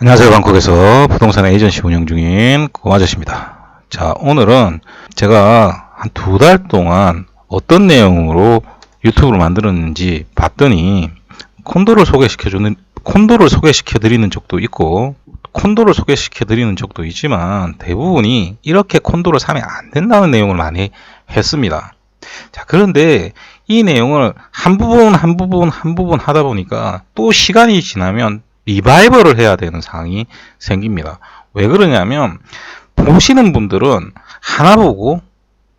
안녕하세요. 방콕에서 부동산 에이전시 운영 중인 고아저씨입니다. 자, 오늘은 제가 한 2달 동안 어떤 내용으로 유튜브를 만들었는지 봤더니 콘도를 소개시켜 드리는 적도 있고 콘도를 소개시켜 드리는 적도 있지만 대부분이 이렇게 콘도를 사면 안 된다는 내용을 많이 했습니다. 자, 그런데 이 내용을 한 부분 하다 보니까 또 시간이 지나면 리바이벌을 해야 되는 상황이 생깁니다. 왜 그러냐면 보시는 분들은 하나 보고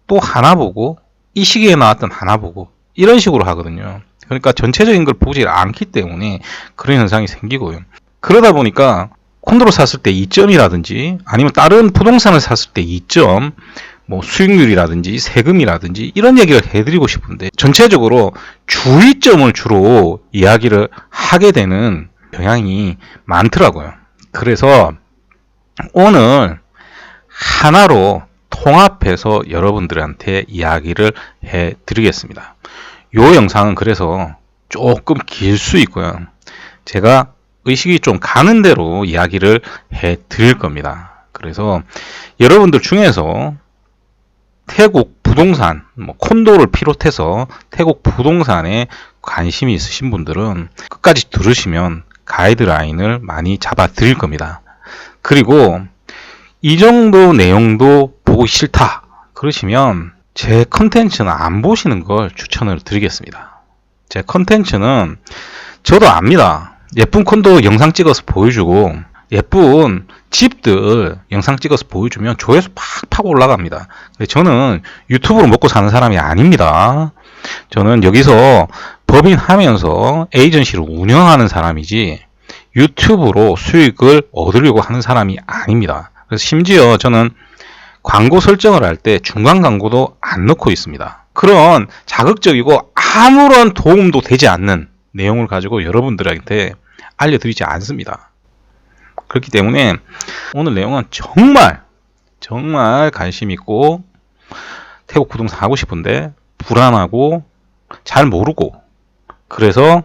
또 하나 보고 이 시기에 나왔던 하나 보고 이런 식으로 하거든요. 그러니까 전체적인 걸 보지 않기 때문에 그런 현상이 생기고요. 그러다 보니까 콘도를 샀을 때 이점이라든지 아니면 다른 부동산을 샀을 때 이점, 뭐 수익률이라든지 세금이라든지 이런 얘기를 해드리고 싶은데 전체적으로 주의점을 주로 이야기를 하게 되는 경향이 많더라고요. 그래서 오늘 하나로 통합해서 여러분들한테 이야기를 해 드리겠습니다. 이 영상은 그래서 조금 길 수 있고요. 제가 의식이 좀 가는 대로 이야기를 해 드릴 겁니다. 그래서 여러분들 중에서 태국 부동산, 콘도를 비롯해서 태국 부동산에 관심이 있으신 분들은 끝까지 들으시면 가이드라인을 많이 잡아 드릴 겁니다. 그리고 이 정도 내용도 보기 싫다 그러시면 제 컨텐츠는 안 보시는 걸 추천을 드리겠습니다. 제 컨텐츠는 저도 압니다. 예쁜 콘도 영상 찍어서 보여주고 예쁜 집들 영상 찍어서 보여주면 조회수 팍팍 올라갑니다. 근데 저는 유튜브로 먹고 사는 사람이 아닙니다. 저는 여기서 법인 하면서 에이전시를 운영하는 사람이지 유튜브로 수익을 얻으려고 하는 사람이 아닙니다. 그래서 심지어 저는 광고 설정을 할 때 중간 광고도 안 넣고 있습니다. 그런 자극적이고 아무런 도움도 되지 않는 내용을 가지고 여러분들한테 알려드리지 않습니다. 그렇기 때문에 오늘 내용은 정말 관심 있고 태국 부동산 하고 싶은데 불안하고 잘 모르고 그래서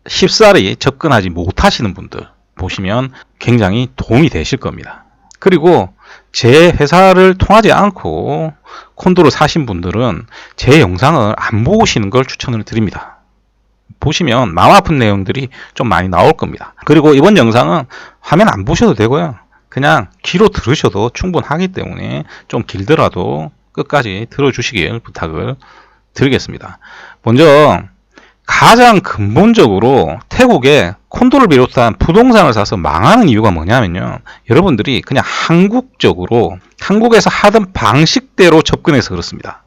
쉽사리 접근하지 못하시는 분들 보시면 굉장히 도움이 되실 겁니다. 그리고 제 회사를 통하지 않고 콘도를 사신 분들은 제 영상을 안 보시는 걸 추천을 드립니다. 보시면 마음 아픈 내용들이 좀 많이 나올 겁니다. 그리고 이번 영상은 화면 안 보셔도 되고요. 그냥 귀로 들으셔도 충분하기 때문에 좀 길더라도 끝까지 들어주시길 부탁을 드리겠습니다. 먼저 가장 근본적으로 태국에 콘도를 비롯한 부동산을 사서 망하는 이유가 뭐냐면요. 여러분들이 그냥 한국에서 하던 방식대로 접근해서 그렇습니다.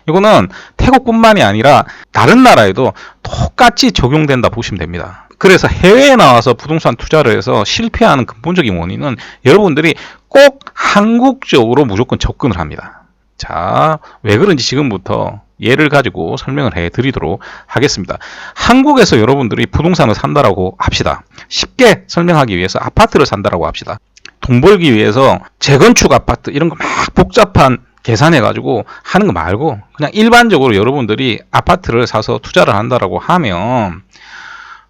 이거는 태국뿐만이 아니라 다른 나라에도 똑같이 적용된다 보시면 됩니다. 그래서 해외에 나와서 부동산 투자를 해서 실패하는 근본적인 원인은 여러분들이 꼭 한국적으로 무조건 접근을 합니다. 자, 왜 그런지 지금부터 예를 가지고 설명을 해 드리도록 하겠습니다. 한국에서 여러분들이 부동산을 산다라고 합시다. 쉽게 설명하기 위해서 아파트를 산다라고 합시다. 돈 벌기 위해서 재건축 아파트 이런 거 막 복잡한 계산해 가지고 하는 거 말고 그냥 일반적으로 여러분들이 아파트를 사서 투자를 한다라고 하면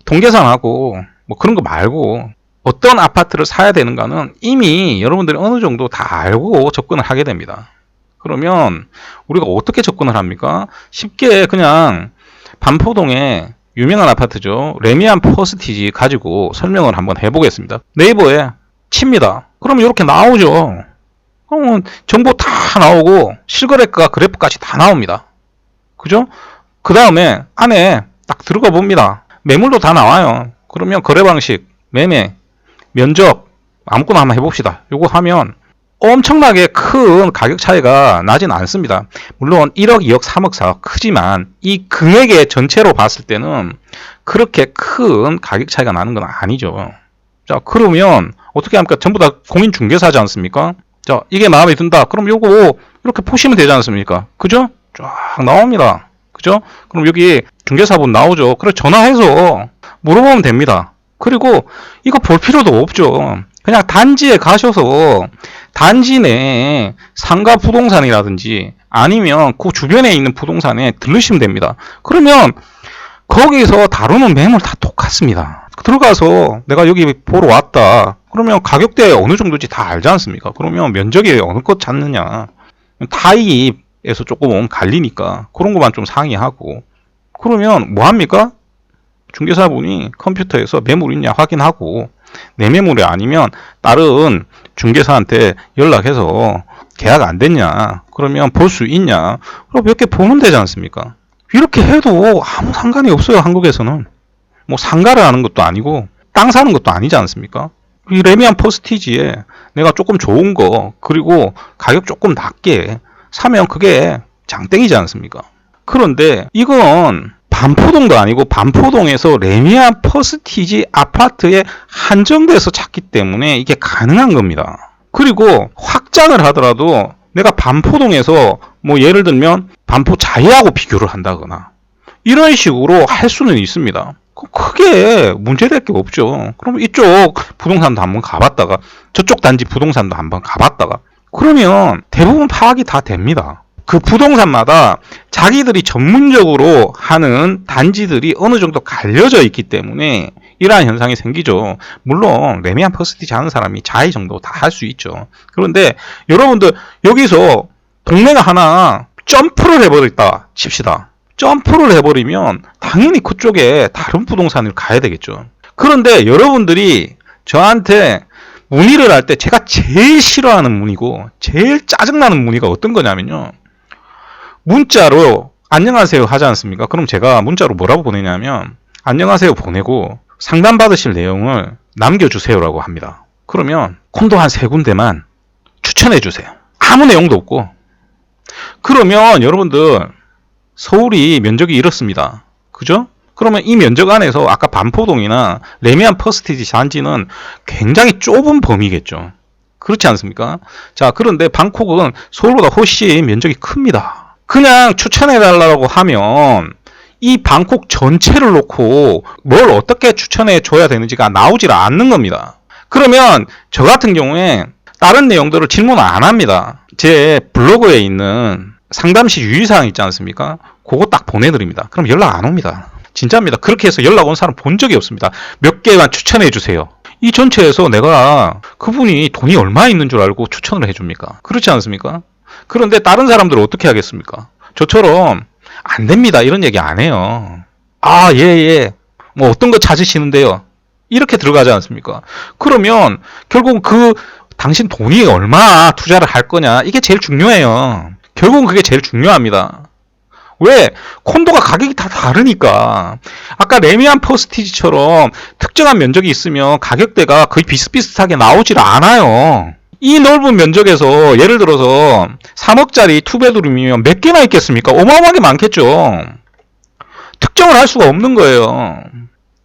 돈 계산하고 뭐 그런 거 말고 어떤 아파트를 사야 되는가는 이미 여러분들이 어느 정도 다 알고 접근을 하게 됩니다. 그러면 우리가 어떻게 접근을 합니까? 쉽게 그냥 반포동에 유명한 아파트죠. 레미안 퍼스티지 가지고 설명을 한번 해보겠습니다. 네이버에 칩니다. 그럼 이렇게 나오죠. 그러면 정보 다 나오고 실거래가 그래프까지 다 나옵니다. 그죠? 그 다음에 안에 딱 들어가 봅니다. 매물도 다 나와요. 그러면 거래 방식, 매매, 면적 아무거나 한번 해봅시다. 요거 하면 엄청나게 큰 가격 차이가 나진 않습니다. 물론 1억, 2억, 3억, 4억 크지만 이 금액의 전체로 봤을 때는 그렇게 큰 가격 차이가 나는 건 아니죠. 자, 그러면 어떻게 합니까? 전부 다 공인중개사지 않습니까? 자, 이게 마음에 든다. 그럼 요거 이렇게 보시면 되지 않습니까? 그죠? 쫙 나옵니다. 그죠? 그럼 여기 중개사분 나오죠. 그래 전화해서 물어보면 됩니다. 그리고 이거 볼 필요도 없죠. 그냥 단지에 가셔서 단지 내에 상가 부동산이라든지 아니면 그 주변에 있는 부동산에 들르시면 됩니다. 그러면 거기서 다루는 매물 다 똑같습니다. 들어가서 내가 여기 보러 왔다. 그러면 가격대 어느 정도인지 다 알지 않습니까? 그러면 면적이 어느 것 찾느냐. 타입에서 조금 갈리니까 그런 것만 좀 상의하고. 그러면 뭐 합니까? 중개사분이 컴퓨터에서 매물 있냐 확인하고, 내 매물이 아니면 다른 중개사한테 연락해서 계약 안 됐냐, 그러면 볼 수 있냐, 그럼 몇 개 보면 되지 않습니까? 이렇게 해도 아무 상관이 없어요. 한국에서는 뭐 상가를 하는 것도 아니고 땅 사는 것도 아니지 않습니까? 이 레미안 퍼스티지에 내가 조금 좋은 거, 그리고 가격 조금 낮게 사면 그게 장땡이지 않습니까? 그런데 이건 반포동도 아니고 반포동에서 레미안 퍼스티지 아파트에 한정돼서 찾기 때문에 이게 가능한 겁니다. 그리고 확장을 하더라도 내가 반포동에서 뭐 예를 들면 반포 자이하고 비교를 한다거나 이런 식으로 할 수는 있습니다. 크게 문제될 게 없죠. 그럼 이쪽 부동산도 한번 가봤다가 저쪽 단지 부동산도 한번 가봤다가 그러면 대부분 파악이 다 됩니다. 그 부동산마다 자기들이 전문적으로 하는 단지들이 어느 정도 갈려져 있기 때문에 이러한 현상이 생기죠. 물론 레미안 퍼스티지 하는 사람이 자이 정도 다 할 수 있죠. 그런데 여러분들 여기서 동네가 하나 점프를 해버렸다 칩시다. 점프를 해버리면 당연히 그쪽에 다른 부동산을 가야 되겠죠. 그런데 여러분들이 저한테 문의를 할 때 제가 제일 싫어하는 문의고 제일 짜증나는 문의가 어떤 거냐면요. 문자로 안녕하세요 하지 않습니까? 그럼 제가 문자로 뭐라고 보내냐면 안녕하세요 보내고 상담 받으실 내용을 남겨주세요라고 합니다. 그러면 콘도 한 3군데만 추천해 주세요. 아무 내용도 없고. 그러면 여러분들 서울이 면적이 이렇습니다. 그죠? 그러면 이 면적 안에서 아까 반포동이나 레미안 퍼스티지 단지는 굉장히 좁은 범위겠죠. 그렇지 않습니까? 자, 그런데 방콕은 서울보다 훨씬 면적이 큽니다. 그냥 추천해달라고 하면 이 방콕 전체를 놓고 뭘 어떻게 추천해 줘야 되는지가 나오질 않는 겁니다. 그러면 저 같은 경우에 다른 내용들을 질문을 안 합니다. 제 블로그에 있는 상담시 유의사항 있지 않습니까? 그거 딱 보내드립니다. 그럼 연락 안 옵니다. 진짜입니다. 그렇게 해서 연락 온 사람 본 적이 없습니다. 몇 개만 추천해 주세요. 이 전체에서 내가 그분이 돈이 얼마 있는 줄 알고 추천을 해줍니까? 그렇지 않습니까? 그런데 다른 사람들은 어떻게 하겠습니까? 저처럼 안 됩니다. 이런 얘기 안 해요. 아, 예. 뭐 어떤 거 찾으시는데요? 이렇게 들어가지 않습니까? 그러면 결국 당신 돈이 얼마 투자를 할 거냐? 이게 제일 중요해요. 결국은 그게 제일 중요합니다. 왜? 콘도가 가격이 다 다르니까. 아까 레미안 퍼스티지처럼 특정한 면적이 있으면 가격대가 거의 비슷비슷하게 나오질 않아요. 이 넓은 면적에서 예를 들어서 3억짜리 투베드룸이면 몇 개나 있겠습니까? 어마어마하게 많겠죠. 특정을 할 수가 없는 거예요.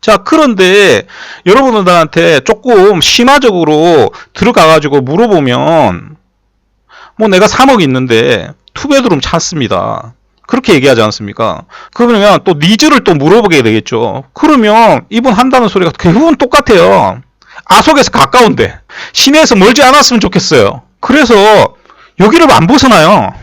자, 그런데 여러분들한테 조금 심화적으로 들어가가지고 물어보면 뭐 내가 3억 있는데 투베드룸 찾습니다. 그렇게 얘기하지 않습니까? 그러면 또 니즈를 또 물어보게 되겠죠. 그러면 이분 한다는 소리가 대부분 똑같아요. 아속에서 가까운데 시내에서 멀지 않았으면 좋겠어요. 그래서 여기를 안 벗어나요.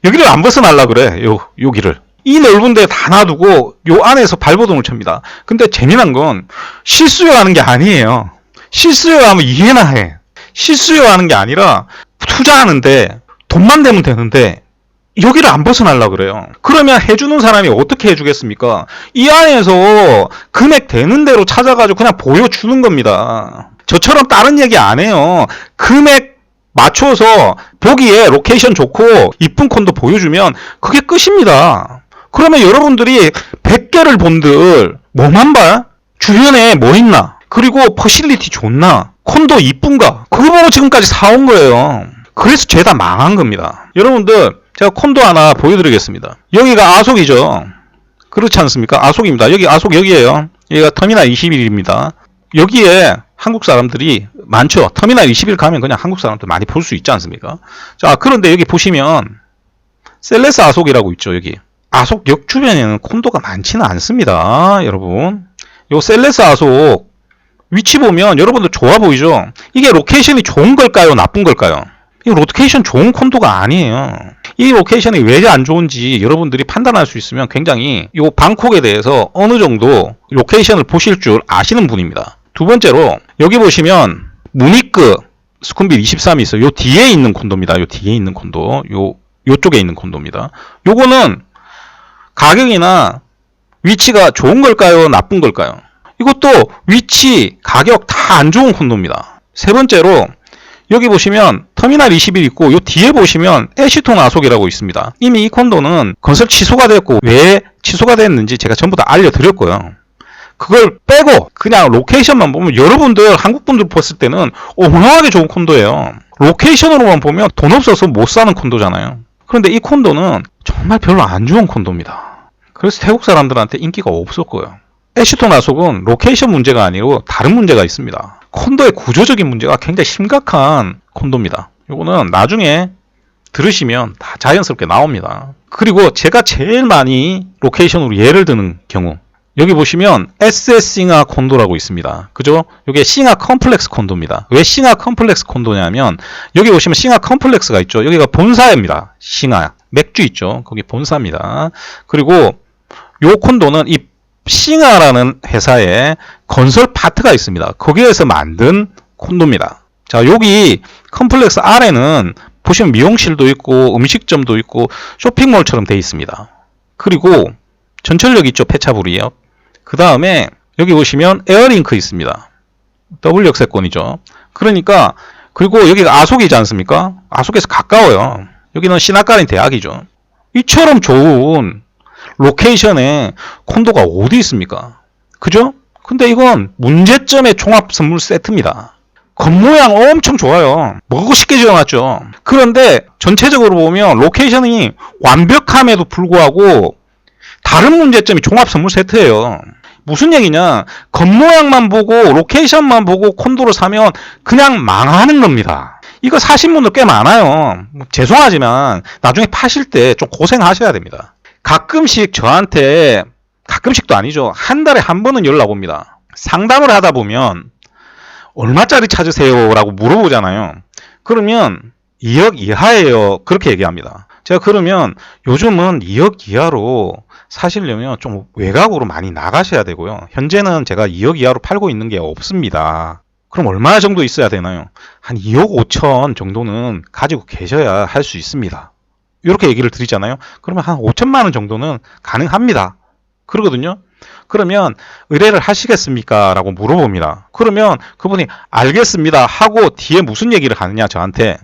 여기를 안 벗어나려고 그래. 여기를. 이 넓은 데 다 놔두고 요 안에서 발버둥을 칩니다. 근데 재미난 건 실수요하는 게 아니에요. 실수요하면 이해나 해. 실수요하는 게 아니라 투자하는데 돈만 되면 되는데 여기를 안 벗어나려고 그래요. 그러면 해주는 사람이 어떻게 해주겠습니까? 이 안에서 금액 되는 대로 찾아가지고 그냥 보여주는 겁니다. 저처럼 다른 얘기 안 해요. 금액 맞춰서 보기에 로케이션 좋고 이쁜 콘도 보여주면 그게 끝입니다. 그러면 여러분들이 100개를 본들 뭐만 봐? 주변에 뭐 있나? 그리고 퍼실리티 좋나? 콘도 이쁜가? 그거 보고 지금까지 사온 거예요. 그래서 죄다 망한 겁니다. 여러분들 제가 콘도 하나 보여드리겠습니다. 여기가 아속이죠. 그렇지 않습니까? 아속입니다. 여기 아속 여기에요. 여기가 터미널 21입니다. 여기에 한국 사람들이 많죠. 터미널 21 가면 그냥 한국 사람들 많이 볼 수 있지 않습니까? 자, 그런데 여기 보시면 셀레스 아속이라고 있죠. 여기 아속역 주변에는 콘도가 많지는 않습니다. 여러분, 요 셀레스 아속 위치 보면 여러분들 좋아 보이죠? 이게 로케이션이 좋은 걸까요? 나쁜 걸까요? 이 로케이션 좋은 콘도가 아니에요. 이 로케이션이 왜 안 좋은지 여러분들이 판단할 수 있으면 굉장히 이 방콕에 대해서 어느 정도 로케이션을 보실 줄 아시는 분입니다. 두 번째로 여기 보시면 무니크 스쿤빌 23이 있어요. 요 뒤에 있는 콘도입니다. 요 뒤에 있는 콘도. 요쪽에 있는 콘도입니다. 요거는 가격이나 위치가 좋은 걸까요? 나쁜 걸까요? 이것도 위치, 가격 다 안 좋은 콘도입니다. 세 번째로 여기 보시면 터미널 21 있고 요 뒤에 보시면 애쉬톤 아속이라고 있습니다. 이미 이 콘도는 건설 취소가 됐고 왜 취소가 됐는지 제가 전부 다 알려드렸고요. 그걸 빼고 그냥 로케이션만 보면 여러분들 한국분들 봤을 때는 어마어마하게 좋은 콘도예요. 로케이션으로만 보면 돈 없어서 못 사는 콘도잖아요. 그런데 이 콘도는 정말 별로 안 좋은 콘도입니다. 그래서 태국 사람들한테 인기가 없었고요. 애쉬톤 아속은 로케이션 문제가 아니고 다른 문제가 있습니다. 콘도의 구조적인 문제가 굉장히 심각한 콘도입니다. 이거는 나중에 들으시면 다 자연스럽게 나옵니다. 그리고 제가 제일 많이 로케이션으로 예를 드는 경우 여기 보시면 SS 싱하 콘도라고 있습니다. 그죠? 이게 싱하 컴플렉스 콘도입니다. 왜 싱하 컴플렉스 콘도냐면 여기 보시면 싱하 컴플렉스가 있죠. 여기가 본사입니다. 싱하 맥주 있죠. 거기 본사입니다. 그리고 요 콘도는 이 싱하라는 회사의 건설 파트가 있습니다. 거기에서 만든 콘도입니다. 자, 여기 컴플렉스 아래는 보시면 미용실도 있고 음식점도 있고 쇼핑몰처럼 되어 있습니다. 그리고 전철역 있죠. 폐차부리역. 그 다음에 여기 보시면 에어링크 있습니다. 더블 역세권이죠. 그러니까 그리고 여기가 아속이지 않습니까? 아속에서 가까워요. 여기는 시나까린 대학이죠. 이처럼 좋은 로케이션에 콘도가 어디 있습니까? 그죠? 근데 이건 문제점의 종합 선물 세트입니다. 겉모양 엄청 좋아요. 먹고 싶게 지어놨죠. 그런데 전체적으로 보면 로케이션이 완벽함에도 불구하고 다른 문제점이 종합 선물 세트예요. 무슨 얘기냐? 겉모양만 보고 로케이션만 보고 콘도를 사면 그냥 망하는 겁니다. 이거 사신 분들 꽤 많아요. 죄송하지만 나중에 파실 때 좀 고생하셔야 됩니다. 가끔씩 저한테 가끔씩도 아니죠. 한 달에 한 번은 연락 옵니다. 상담을 하다 보면 얼마짜리 찾으세요? 라고 물어보잖아요. 그러면 2억 이하예요. 그렇게 얘기합니다. 제가 그러면 요즘은 2억 이하로 사시려면 좀 외곽으로 많이 나가셔야 되고요. 현재는 제가 2억 이하로 팔고 있는 게 없습니다. 그럼 얼마 정도 있어야 되나요? 한 2억 5천 정도는 가지고 계셔야 할 수 있습니다. 이렇게 얘기를 드리잖아요. 그러면 한 5천만 원 정도는 가능합니다. 그러거든요. 그러면 의뢰를 하시겠습니까? 라고 물어봅니다. 그러면 그분이 알겠습니다 하고 뒤에 무슨 얘기를 하느냐 저한테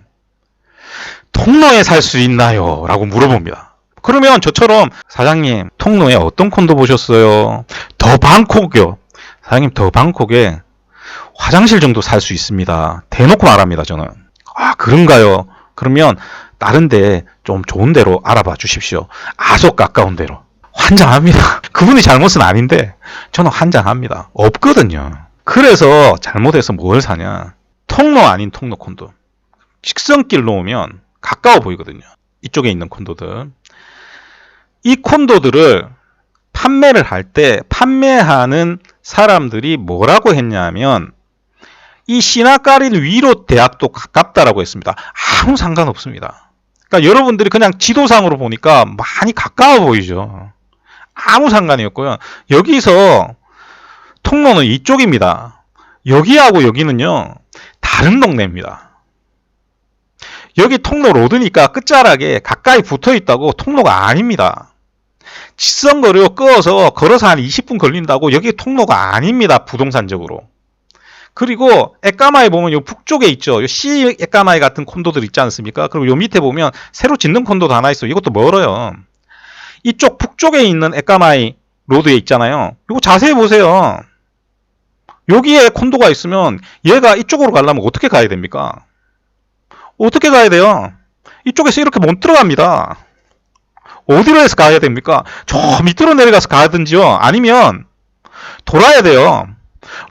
통로에 살 수 있나요? 라고 물어봅니다. 그러면 저처럼 사장님 통로에 어떤 콘도 보셨어요? 더 방콕이요. 사장님 더 방콕에 화장실 정도 살 수 있습니다. 대놓고 말합니다. 저는. 아 그런가요? 그러면 다른데 좀 좋은 데로 알아봐 주십시오. 아속 가까운 데로. 환장합니다. 그분이 잘못은 아닌데 저는 환장합니다. 없거든요. 그래서 잘못해서 뭘 사냐. 통로 아닌 통로 콘도. 직선길로 오면 가까워 보이거든요. 이쪽에 있는 콘도들. 이 콘도들을 판매를 할 때 판매하는 사람들이 뭐라고 했냐면 이 시나까린 위로 대학도 가깝다라고 했습니다. 아무 상관없습니다. 그러니까 여러분들이 그냥 지도상으로 보니까 많이 가까워 보이죠. 아무 상관이 없고요. 여기서 통로는 이쪽입니다. 여기하고 여기는요. 다른 동네입니다. 여기 통로 로드니까 끝자락에 가까이 붙어 있다고 통로가 아닙니다. 직선거리로 끄어서 걸어서 한 20분 걸린다고 여기 통로가 아닙니다. 부동산적으로. 그리고 에까마에 보면 요 북쪽에 있죠. 요 C 에까마이 같은 콘도들 있지 않습니까? 그리고 요 밑에 보면 새로 짓는 콘도도 하나 있어요. 이것도 멀어요. 이쪽 북쪽에 있는 에까마이 로드에 있잖아요. 이거 자세히 보세요. 여기에 콘도가 있으면 얘가 이쪽으로 가려면 어떻게 가야 됩니까? 어떻게 가야 돼요? 이쪽에서 이렇게 못 들어갑니다. 어디로 해서 가야 됩니까? 저 밑으로 내려가서 가든지요. 아니면 돌아야 돼요.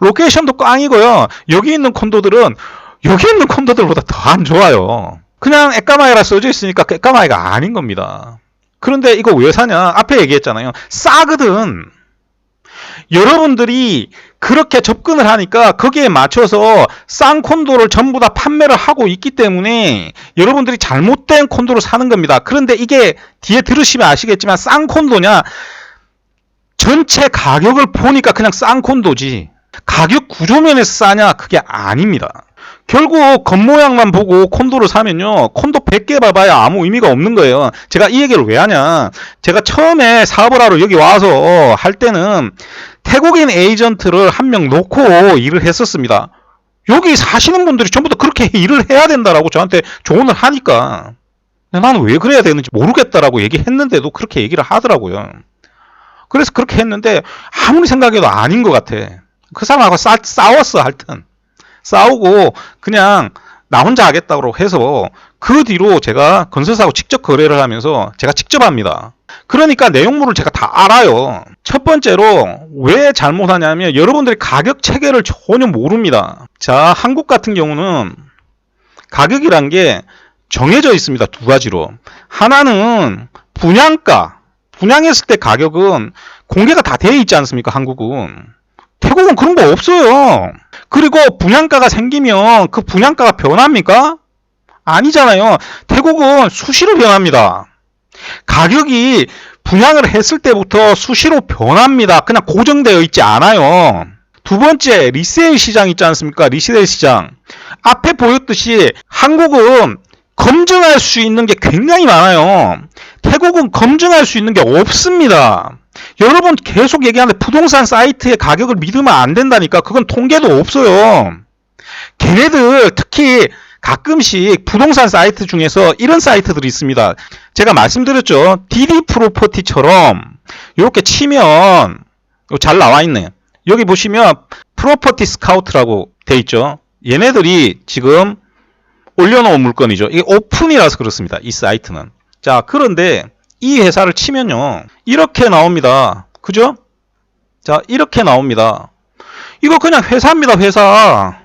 로케이션도 꽝이고요. 여기 있는 콘도들은 여기 있는 콘도들보다 더 안 좋아요. 그냥 에까마이라 써져 있으니까 에까마이가 아닌 겁니다. 그런데 이거 왜 사냐? 앞에 얘기했잖아요. 싸거든. 여러분들이 그렇게 접근을 하니까 거기에 맞춰서 싼 콘도를 전부 다 판매를 하고 있기 때문에 여러분들이 잘못된 콘도를 사는 겁니다. 그런데 이게 뒤에 들으시면 아시겠지만 싼 콘도냐? 전체 가격을 보니까 그냥 싼 콘도지. 가격 구조면에서 싸냐? 그게 아닙니다. 결국 겉모양만 보고 콘도를 사면요, 콘도 100개 봐봐야 아무 의미가 없는 거예요. 제가 이 얘기를 왜 하냐, 제가 처음에 사업을 하러 여기 와서 할 때는 태국인 에이전트를 한 명 놓고 일을 했었습니다. 여기 사시는 분들이 전부 다 그렇게 일을 해야 된다라고 저한테 조언을 하니까 나는 왜 그래야 되는지 모르겠다라고 얘기했는데도 그렇게 얘기를 하더라고요. 그래서 그렇게 했는데 아무리 생각해도 아닌 것 같아. 그 사람하고 싸웠어. 하여튼 싸우고 그냥 나 혼자 하겠다고 해서 그 뒤로 제가 건설사하고 직접 거래를 하면서 제가 직접 합니다. 그러니까 내용물을 제가 다 알아요. 첫 번째로 왜 잘못하냐면 여러분들이 가격 체계를 전혀 모릅니다. 자, 한국 같은 경우는 가격이란 게 정해져 있습니다. 두 가지로. 하나는 분양가. 분양했을 때 가격은 공개가 다 되어 있지 않습니까? 한국은. 태국은 그런 거 없어요. 그리고 분양가가 생기면 그 분양가가 변합니까? 아니잖아요. 태국은 수시로 변합니다. 가격이 분양을 했을 때부터 수시로 변합니다. 그냥 고정되어 있지 않아요. 두 번째, 리세일 시장 있지 않습니까? 리세일 시장. 앞에 보였듯이 한국은 검증할 수 있는 게 굉장히 많아요. 태국은 검증할 수 있는 게 없습니다. 여러분 계속 얘기하는데 부동산 사이트의 가격을 믿으면 안 된다니까. 그건 통계도 없어요. 걔네들 특히 가끔씩 부동산 사이트 중에서 이런 사이트들이 있습니다. 제가 말씀드렸죠. DD 프로퍼티처럼 이렇게 치면 잘 나와 있네. 여기 보시면 프로퍼티 스카우트라고 돼 있죠. 얘네들이 지금 올려놓은 물건이죠. 이게 오픈이라서 그렇습니다. 이 사이트는. 자, 그런데 이 회사를 치면요, 이렇게 나옵니다. 그죠? 자, 이렇게 나옵니다. 이거 그냥 회사입니다. 회사.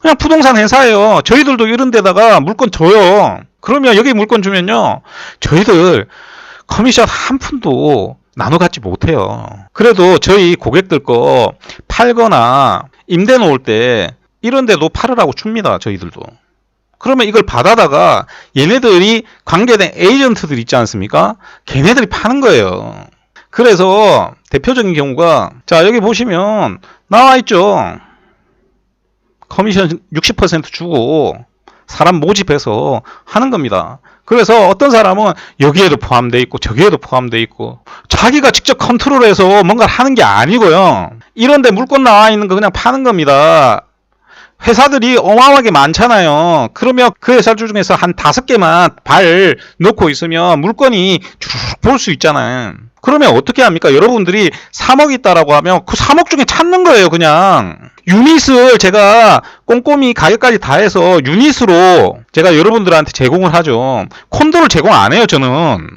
그냥 부동산 회사예요. 저희들도 이런 데다가 물건 줘요. 그러면 여기 물건 주면요, 저희들 커미션 한 푼도 나눠 갖지 못해요. 그래도 저희 고객들 거 팔거나 임대 놓을 때 이런 데도 팔으라고 줍니다. 저희들도. 그러면 이걸 받아다가 얘네들이 관계된 에이전트들 있지 않습니까? 걔네들이 파는 거예요. 그래서 대표적인 경우가, 자, 여기 보시면 나와 있죠. 커미션 60% 주고 사람 모집해서 하는 겁니다. 그래서 어떤 사람은 여기에도 포함되어 있고 저기에도 포함되어 있고, 자기가 직접 컨트롤해서 뭔가를 하는 게 아니고요. 이런데 물건 나와 있는 거 그냥 파는 겁니다. 회사들이 어마어마하게 많잖아요. 그러면 그 회사들 중에서 한 5개만 발 넣고 있으면 물건이 쭉 볼 수 있잖아요. 그러면 어떻게 합니까? 여러분들이 3억 있다라고 하면 그 3억 중에 찾는 거예요. 그냥 유닛을 제가 꼼꼼히 가격까지 다 해서 유닛으로 제가 여러분들한테 제공을 하죠. 콘도를 제공 안 해요. 저는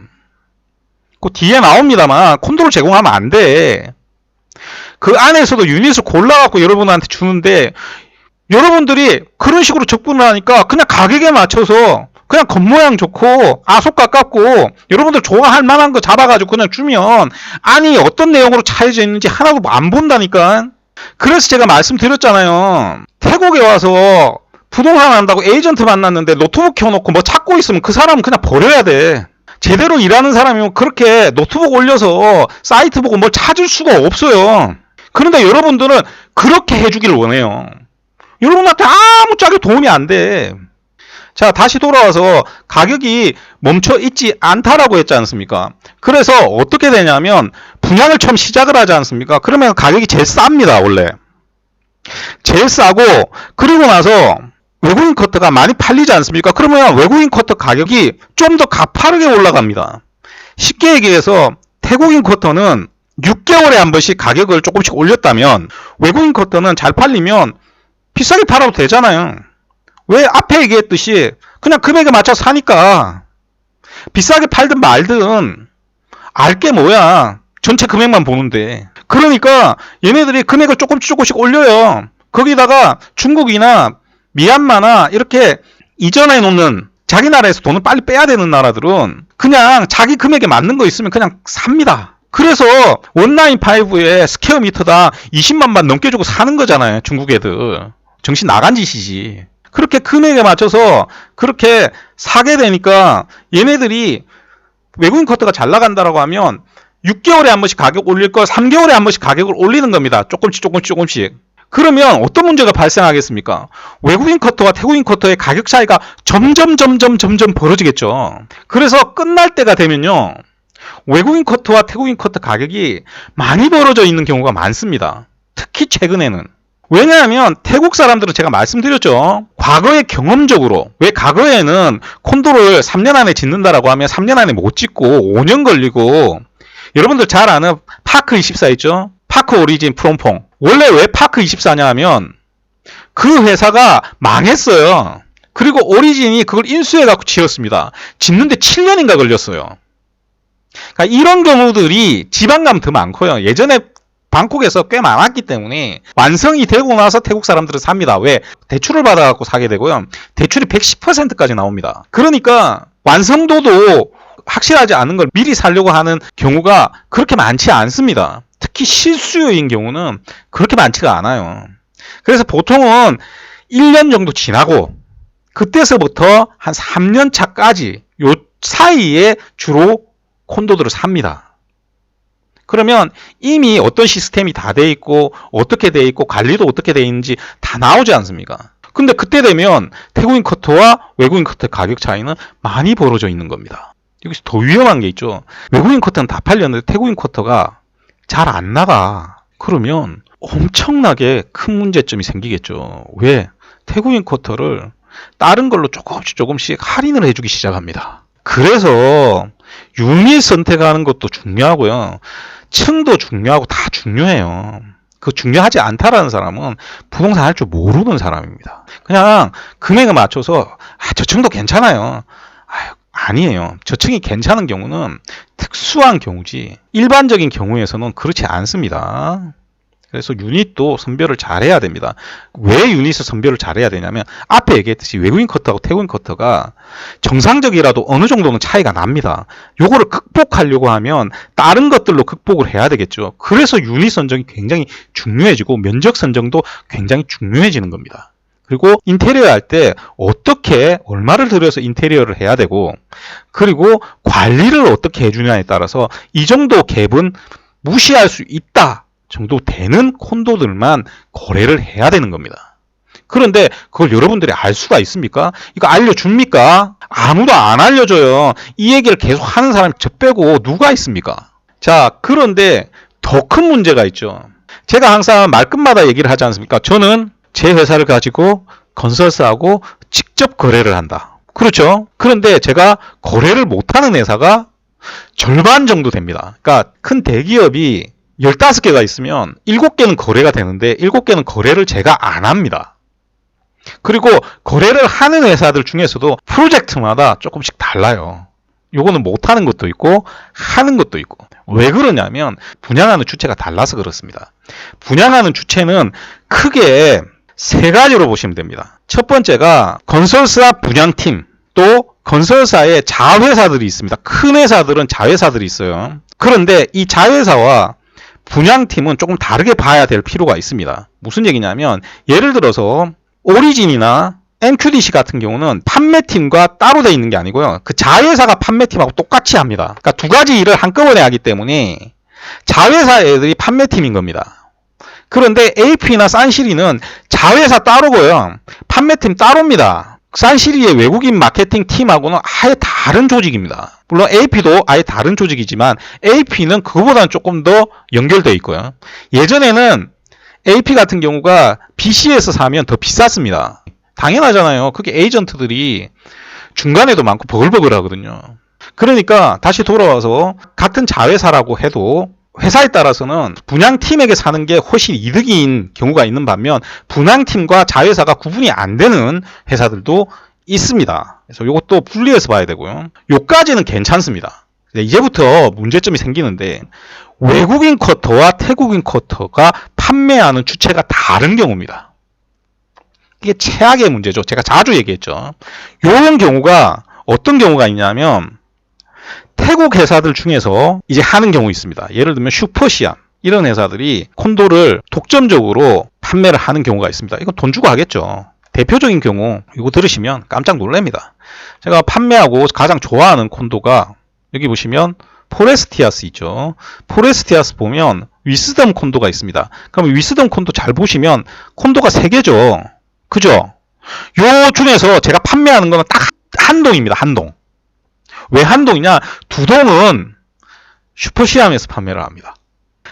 그 뒤에 나옵니다만 콘도를 제공하면 안 돼. 그 안에서도 유닛을 골라갖고 여러분한테 주는데, 여러분들이 그런 식으로 접근을 하니까 그냥 가격에 맞춰서 그냥 겉모양 좋고 아속 가깝고 여러분들 좋아할 만한 거 잡아가지고 그냥 주면, 아니 어떤 내용으로 차이져 있는지 하나도 안 본다니까. 그래서 제가 말씀드렸잖아요. 태국에 와서 부동산 한다고 에이전트 만났는데 노트북 켜놓고 뭐 찾고 있으면 그 사람은 그냥 버려야 돼. 제대로 일하는 사람이면 그렇게 노트북 올려서 사이트 보고 뭘 찾을 수가 없어요. 그런데 여러분들은 그렇게 해주길 원해요. 여러분한테 아무짝에 도움이 안 돼. 자, 다시 돌아와서 가격이 멈춰 있지 않다라고 했지 않습니까? 그래서 어떻게 되냐면 분양을 처음 시작을 하지 않습니까? 그러면 가격이 제일 쌉니다. 원래 제일 싸고, 그리고 나서 외국인 커터가 많이 팔리지 않습니까? 그러면 외국인 커터 가격이 좀 더 가파르게 올라갑니다. 쉽게 얘기해서 태국인 커터는 6개월에 한 번씩 가격을 조금씩 올렸다면 외국인 커터는 잘 팔리면 비싸게 팔아도 되잖아요. 왜? 앞에 얘기했듯이 그냥 금액에 맞춰서 사니까. 비싸게 팔든 말든 알게 뭐야. 전체 금액만 보는데. 그러니까 얘네들이 금액을 조금씩 올려요. 거기다가 중국이나 미얀마나 이렇게 이전해 놓는, 자기 나라에서 돈을 빨리 빼야 되는 나라들은 그냥 자기 금액에 맞는 거 있으면 그냥 삽니다. 그래서 온라인 5에 스퀘어 미터당 20만만 넘게 주고 사는 거잖아요. 중국 애들. 정신 나간 짓이지. 그렇게 금액에 맞춰서 그렇게 사게 되니까 얘네들이 외국인 커터가 잘 나간다라고 하면 6개월에 한 번씩 가격 올릴 걸 3개월에 한 번씩 가격을 올리는 겁니다. 조금씩. 그러면 어떤 문제가 발생하겠습니까? 외국인 커터와 태국인 커터의 가격 차이가 점점 벌어지겠죠. 그래서 끝날 때가 되면요. 외국인 커터와 태국인 커터 가격이 많이 벌어져 있는 경우가 많습니다. 특히 최근에는. 왜냐하면 태국 사람들은 제가 말씀드렸죠. 과거의 경험적으로 왜 과거에는 콘도를 3년 안에 짓는다라고 하면 3년 안에 못 짓고 5년 걸리고 여러분들 잘 아는 파크24 있죠. 파크 오리진 프롬퐁. 원래 왜 파크24냐 하면 그 회사가 망했어요. 그리고 오리진이 그걸 인수해갖고 지었습니다. 짓는데 7년인가 걸렸어요. 그러니까 이런 경우들이 지방 가면 더 많고요. 예전에 방콕에서 꽤 많았기 때문에 완성이 되고 나서 태국 사람들은 삽니다. 왜? 대출을 받아갖고 사게 되고요. 대출이 110%까지 나옵니다. 그러니까 완성도도 확실하지 않은 걸 미리 사려고 하는 경우가 그렇게 많지 않습니다. 특히 실수요인 경우는 그렇게 많지가 않아요. 그래서 보통은 1년 정도 지나고 그때서부터 한 3년 차까지 요 사이에 주로 콘도들을 삽니다. 그러면 이미 어떤 시스템이 다 돼 있고 어떻게 돼 있고 관리도 어떻게 돼 있는지 다 나오지 않습니까? 근데 그때 되면 태국인 커터와 외국인 커터의 가격 차이는 많이 벌어져 있는 겁니다. 여기서 더 위험한 게 있죠. 외국인 커터는 다 팔렸는데 태국인 커터가 잘 안 나가. 그러면 엄청나게 큰 문제점이 생기겠죠. 왜? 태국인 커터를 다른 걸로 조금씩 할인을 해주기 시작합니다. 그래서 유닛 선택하는 것도 중요하고요. 층도 중요하고 다 중요해요. 그 중요하지 않다라는 사람은 부동산 할 줄 모르는 사람입니다. 그냥 금액에 맞춰서 저 층도 괜찮아요. 아니에요. 저 층이 괜찮은 경우는 특수한 경우지 일반적인 경우에서는 그렇지 않습니다. 그래서 유닛도 선별을 잘해야 됩니다. 왜 유닛을 선별을 잘해야 되냐면 앞에 얘기했듯이 외국인 커터하고 태국인 커터가 정상적이라도 어느 정도는 차이가 납니다. 요거를 극복하려고 하면 다른 것들로 극복을 해야 되겠죠. 그래서 유닛 선정이 굉장히 중요해지고 면적 선정도 굉장히 중요해지는 겁니다. 그리고 인테리어 할 때 어떻게 얼마를 들여서 인테리어를 해야 되고 그리고 관리를 어떻게 해주냐에 따라서 이 정도 갭은 무시할 수 있다 정도 되는 콘도들만 거래를 해야 되는 겁니다. 그런데 그걸 여러분들이 알 수가 있습니까? 이거 알려줍니까? 아무도 안 알려줘요. 이 얘기를 계속 하는 사람이 저 빼고 누가 있습니까? 자, 그런데 더 큰 문제가 있죠. 제가 항상 말끝마다 얘기를 하지 않습니까? 저는 제 회사를 가지고 건설사하고 직접 거래를 한다. 그렇죠? 그런데 제가 거래를 못하는 회사가 절반 정도 됩니다. 그러니까 큰 대기업이 15개가 있으면 7개는 거래가 되는데 7개는 거래를 제가 안 합니다. 그리고 거래를 하는 회사들 중에서도 프로젝트마다 조금씩 달라요. 요거는 못하는 것도 있고 하는 것도 있고. 왜 그러냐면 분양하는 주체가 달라서 그렇습니다. 분양하는 주체는 크게 세 가지로 보시면 됩니다. 첫 번째가 건설사 분양팀, 또 건설사의 자회사들이 있습니다. 큰 회사들은 자회사들이 있어요. 그런데 이 자회사와 분양팀은 조금 다르게 봐야 될 필요가 있습니다. 무슨 얘기냐면 예를 들어서 오리진이나 MQDC 같은 경우는 판매팀과 따로 되어 있는 게 아니고요. 그 자회사가 판매팀하고 똑같이 합니다. 그러니까 두 가지 일을 한꺼번에 하기 때문에 자회사 애들이 판매팀인 겁니다. 그런데 AP나 산시리는 자회사 따로고요. 판매팀 따로입니다. 산시리의 외국인 마케팅 팀하고는 아예 다른 조직입니다. 물론 AP도 아예 다른 조직이지만 AP는 그거보다는 조금 더 연결되어 있고요. 예전에는 AP 같은 경우가 BC에서 사면 더 비쌌습니다. 당연하잖아요. 그게 에이전트들이 중간에도 많고 버글버글 하거든요. 그러니까 다시 돌아와서 같은 자회사라고 해도 회사에 따라서는 분양팀에게 사는 게 훨씬 이득인 경우가 있는 반면 분양팀과 자회사가 구분이 안 되는 회사들도 있습니다. 그래서 이것도 분리해서 봐야 되고요. 요까지는 괜찮습니다. 이제부터 문제점이 생기는데 외국인 커터와 태국인 커터가 판매하는 주체가 다른 경우입니다. 이게 최악의 문제죠. 제가 자주 얘기했죠. 이런 경우가 어떤 경우가 있냐면 태국 회사들 중에서 이제 하는 경우 있습니다. 예를 들면 슈퍼시암 이런 회사들이 콘도를 독점적으로 판매를 하는 경우가 있습니다. 이건 돈 주고 하겠죠. 대표적인 경우 이거 들으시면 깜짝 놀랍니다. 제가 판매하고 가장 좋아하는 콘도가 여기 보시면 포레스티아스 있죠. 포레스티아스 보면 위스덤 콘도가 있습니다. 그럼 위스덤 콘도 잘 보시면 콘도가 3개죠. 그죠? 요 중에서 제가 판매하는 거는 딱 한 동입니다. 한 동. 왜 한 동이냐? 2동은 슈퍼시암에서 판매를 합니다.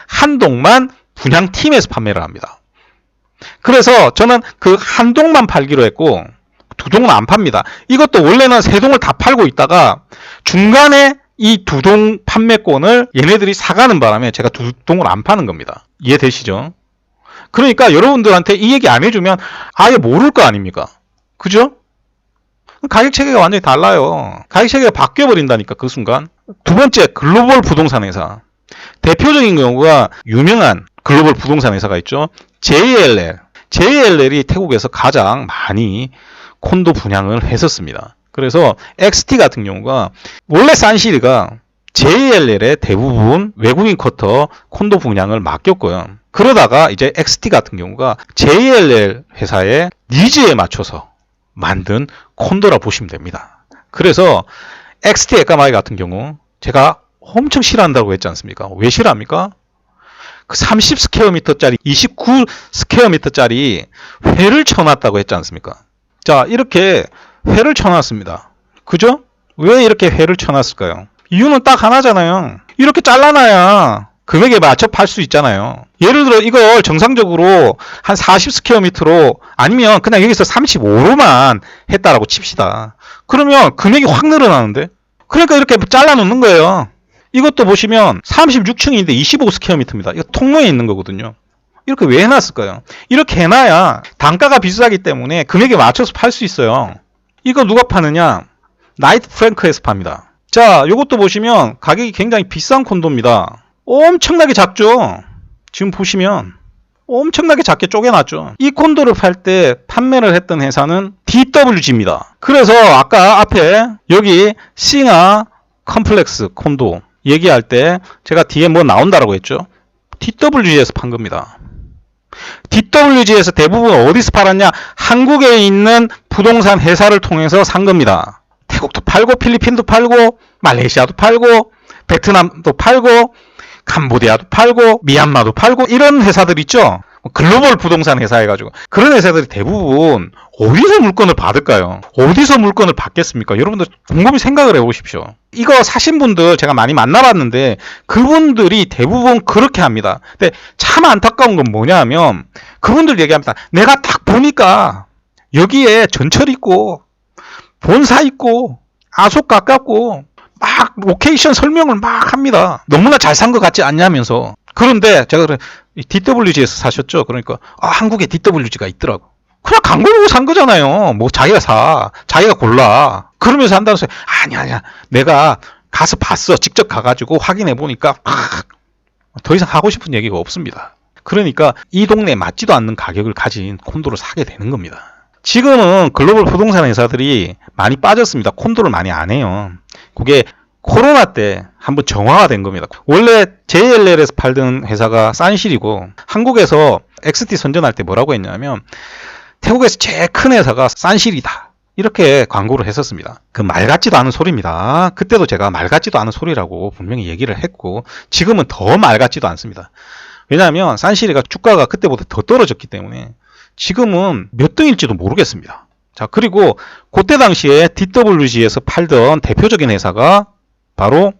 한 동만 분양팀에서 판매를 합니다. 그래서 저는 그 한 동만 팔기로 했고 2동은 안 팝니다. 이것도 원래는 3동을 다 팔고 있다가 중간에 이 2동 판매권을 얘네들이 사가는 바람에 제가 2동을 안 파는 겁니다. 이해되시죠? 그러니까 여러분들한테 이 얘기 안 해주면 아예 모를 거 아닙니까? 그죠? 가격 체계가 완전히 달라요. 가격 체계가 바뀌어버린다니까 그 순간. 두 번째, 글로벌 부동산 회사. 대표적인 경우가 유명한 글로벌 부동산 회사가 있죠. JLL. JLL이 태국에서 가장 많이 콘도 분양을 했었습니다. 그래서 XT 같은 경우가 원래 산시리가 JLL의 대부분 외국인 쿼터 콘도 분양을 맡겼고요. 그러다가 이제 XT 같은 경우가 JLL 회사의 니즈에 맞춰서 만든 콘도라 보시면 됩니다. 그래서 XT 에까마이 같은 경우 제가 엄청 싫어한다고 했지 않습니까? 왜 싫어합니까? 그 30스퀘어미터짜리 29스퀘어미터짜리 회를 쳐놨다고 했지 않습니까? 자, 이렇게 회를 쳐놨습니다. 그죠? 왜 이렇게 회를 쳐놨을까요? 이유는 딱 하나잖아요. 이렇게 잘라놔야 금액에 맞춰 팔 수 있잖아요. 예를 들어 이걸 정상적으로 한 40스퀘어미터로 아니면 그냥 여기서 35로만 했다라고 칩시다. 그러면 금액이 확 늘어나는데? 그러니까 이렇게 잘라놓는 거예요. 이것도 보시면 36층인데 25스퀘어미터입니다. 이거 통로에 있는 거거든요. 이렇게 왜 해놨을까요? 이렇게 해놔야 단가가 비싸기 때문에 금액에 맞춰서 팔 수 있어요. 이거 누가 파느냐? 나이트 프랭크에서 팝니다. 자, 이것도 보시면 가격이 굉장히 비싼 콘도입니다. 엄청나게 작죠? 지금 보시면 엄청나게 작게 쪼개놨죠. 이 콘도를 팔 때 판매를 했던 회사는 DWG입니다. 그래서 아까 앞에 여기 싱하 컴플렉스 콘도 얘기할 때 제가 뒤에 뭐 나온다라고 했죠. DWG에서 판 겁니다. DWG에서 대부분 어디서 팔았냐? 한국에 있는 부동산 회사를 통해서 산 겁니다. 태국도 팔고 필리핀도 팔고 말레이시아도 팔고 베트남도 팔고 캄보디아도 팔고 미얀마도 팔고 이런 회사들 있죠. 글로벌 부동산 회사 해가지고 그런 회사들이 대부분 어디서 물건을 받을까요? 어디서 물건을 받겠습니까? 여러분들 곰곰이 생각을 해보십시오. 이거 사신 분들 제가 많이 만나봤는데 그분들이 대부분 그렇게 합니다. 근데 참 안타까운 건 뭐냐 하면 그분들 얘기합니다. 내가 딱 보니까 여기에 전철 있고 본사 있고 아속 가깝고 막 로케이션 설명을 막 합니다. 너무나 잘 산 것 같지 않냐면서. 그런데 제가 그래 DWG에서 사셨죠? 그러니까 한국에 DWG가 있더라고. 그냥 광고 보고 산 거잖아요. 뭐 자기가 사, 자기가 골라. 그러면서 한다는 소리. 아니야. 내가 가서 봤어. 직접 가가지고 확인해 보니까 더 이상 하고 싶은 얘기가 없습니다. 그러니까 이 동네에 맞지도 않는 가격을 가진 콘도를 사게 되는 겁니다. 지금은 글로벌 부동산 회사들이 많이 빠졌습니다. 콘도를 많이 안 해요. 그게 코로나 때 한번 정화가 된 겁니다. 원래 JLL에서 팔던 회사가 산실이고 한국에서 XT 선전할 때 뭐라고 했냐면 태국에서 제일 큰 회사가 산실이다. 이렇게 광고를 했었습니다. 그 말 같지도 않은 소리입니다. 그때도 제가 말 같지도 않은 소리라고 분명히 얘기를 했고 지금은 더 말 같지도 않습니다. 왜냐하면 산실이가 주가가 그때보다 더 떨어졌기 때문에 지금은 몇 등일지도 모르겠습니다. 자, 그리고 그때 당시에 DWG에서 팔던 대표적인 회사가 바로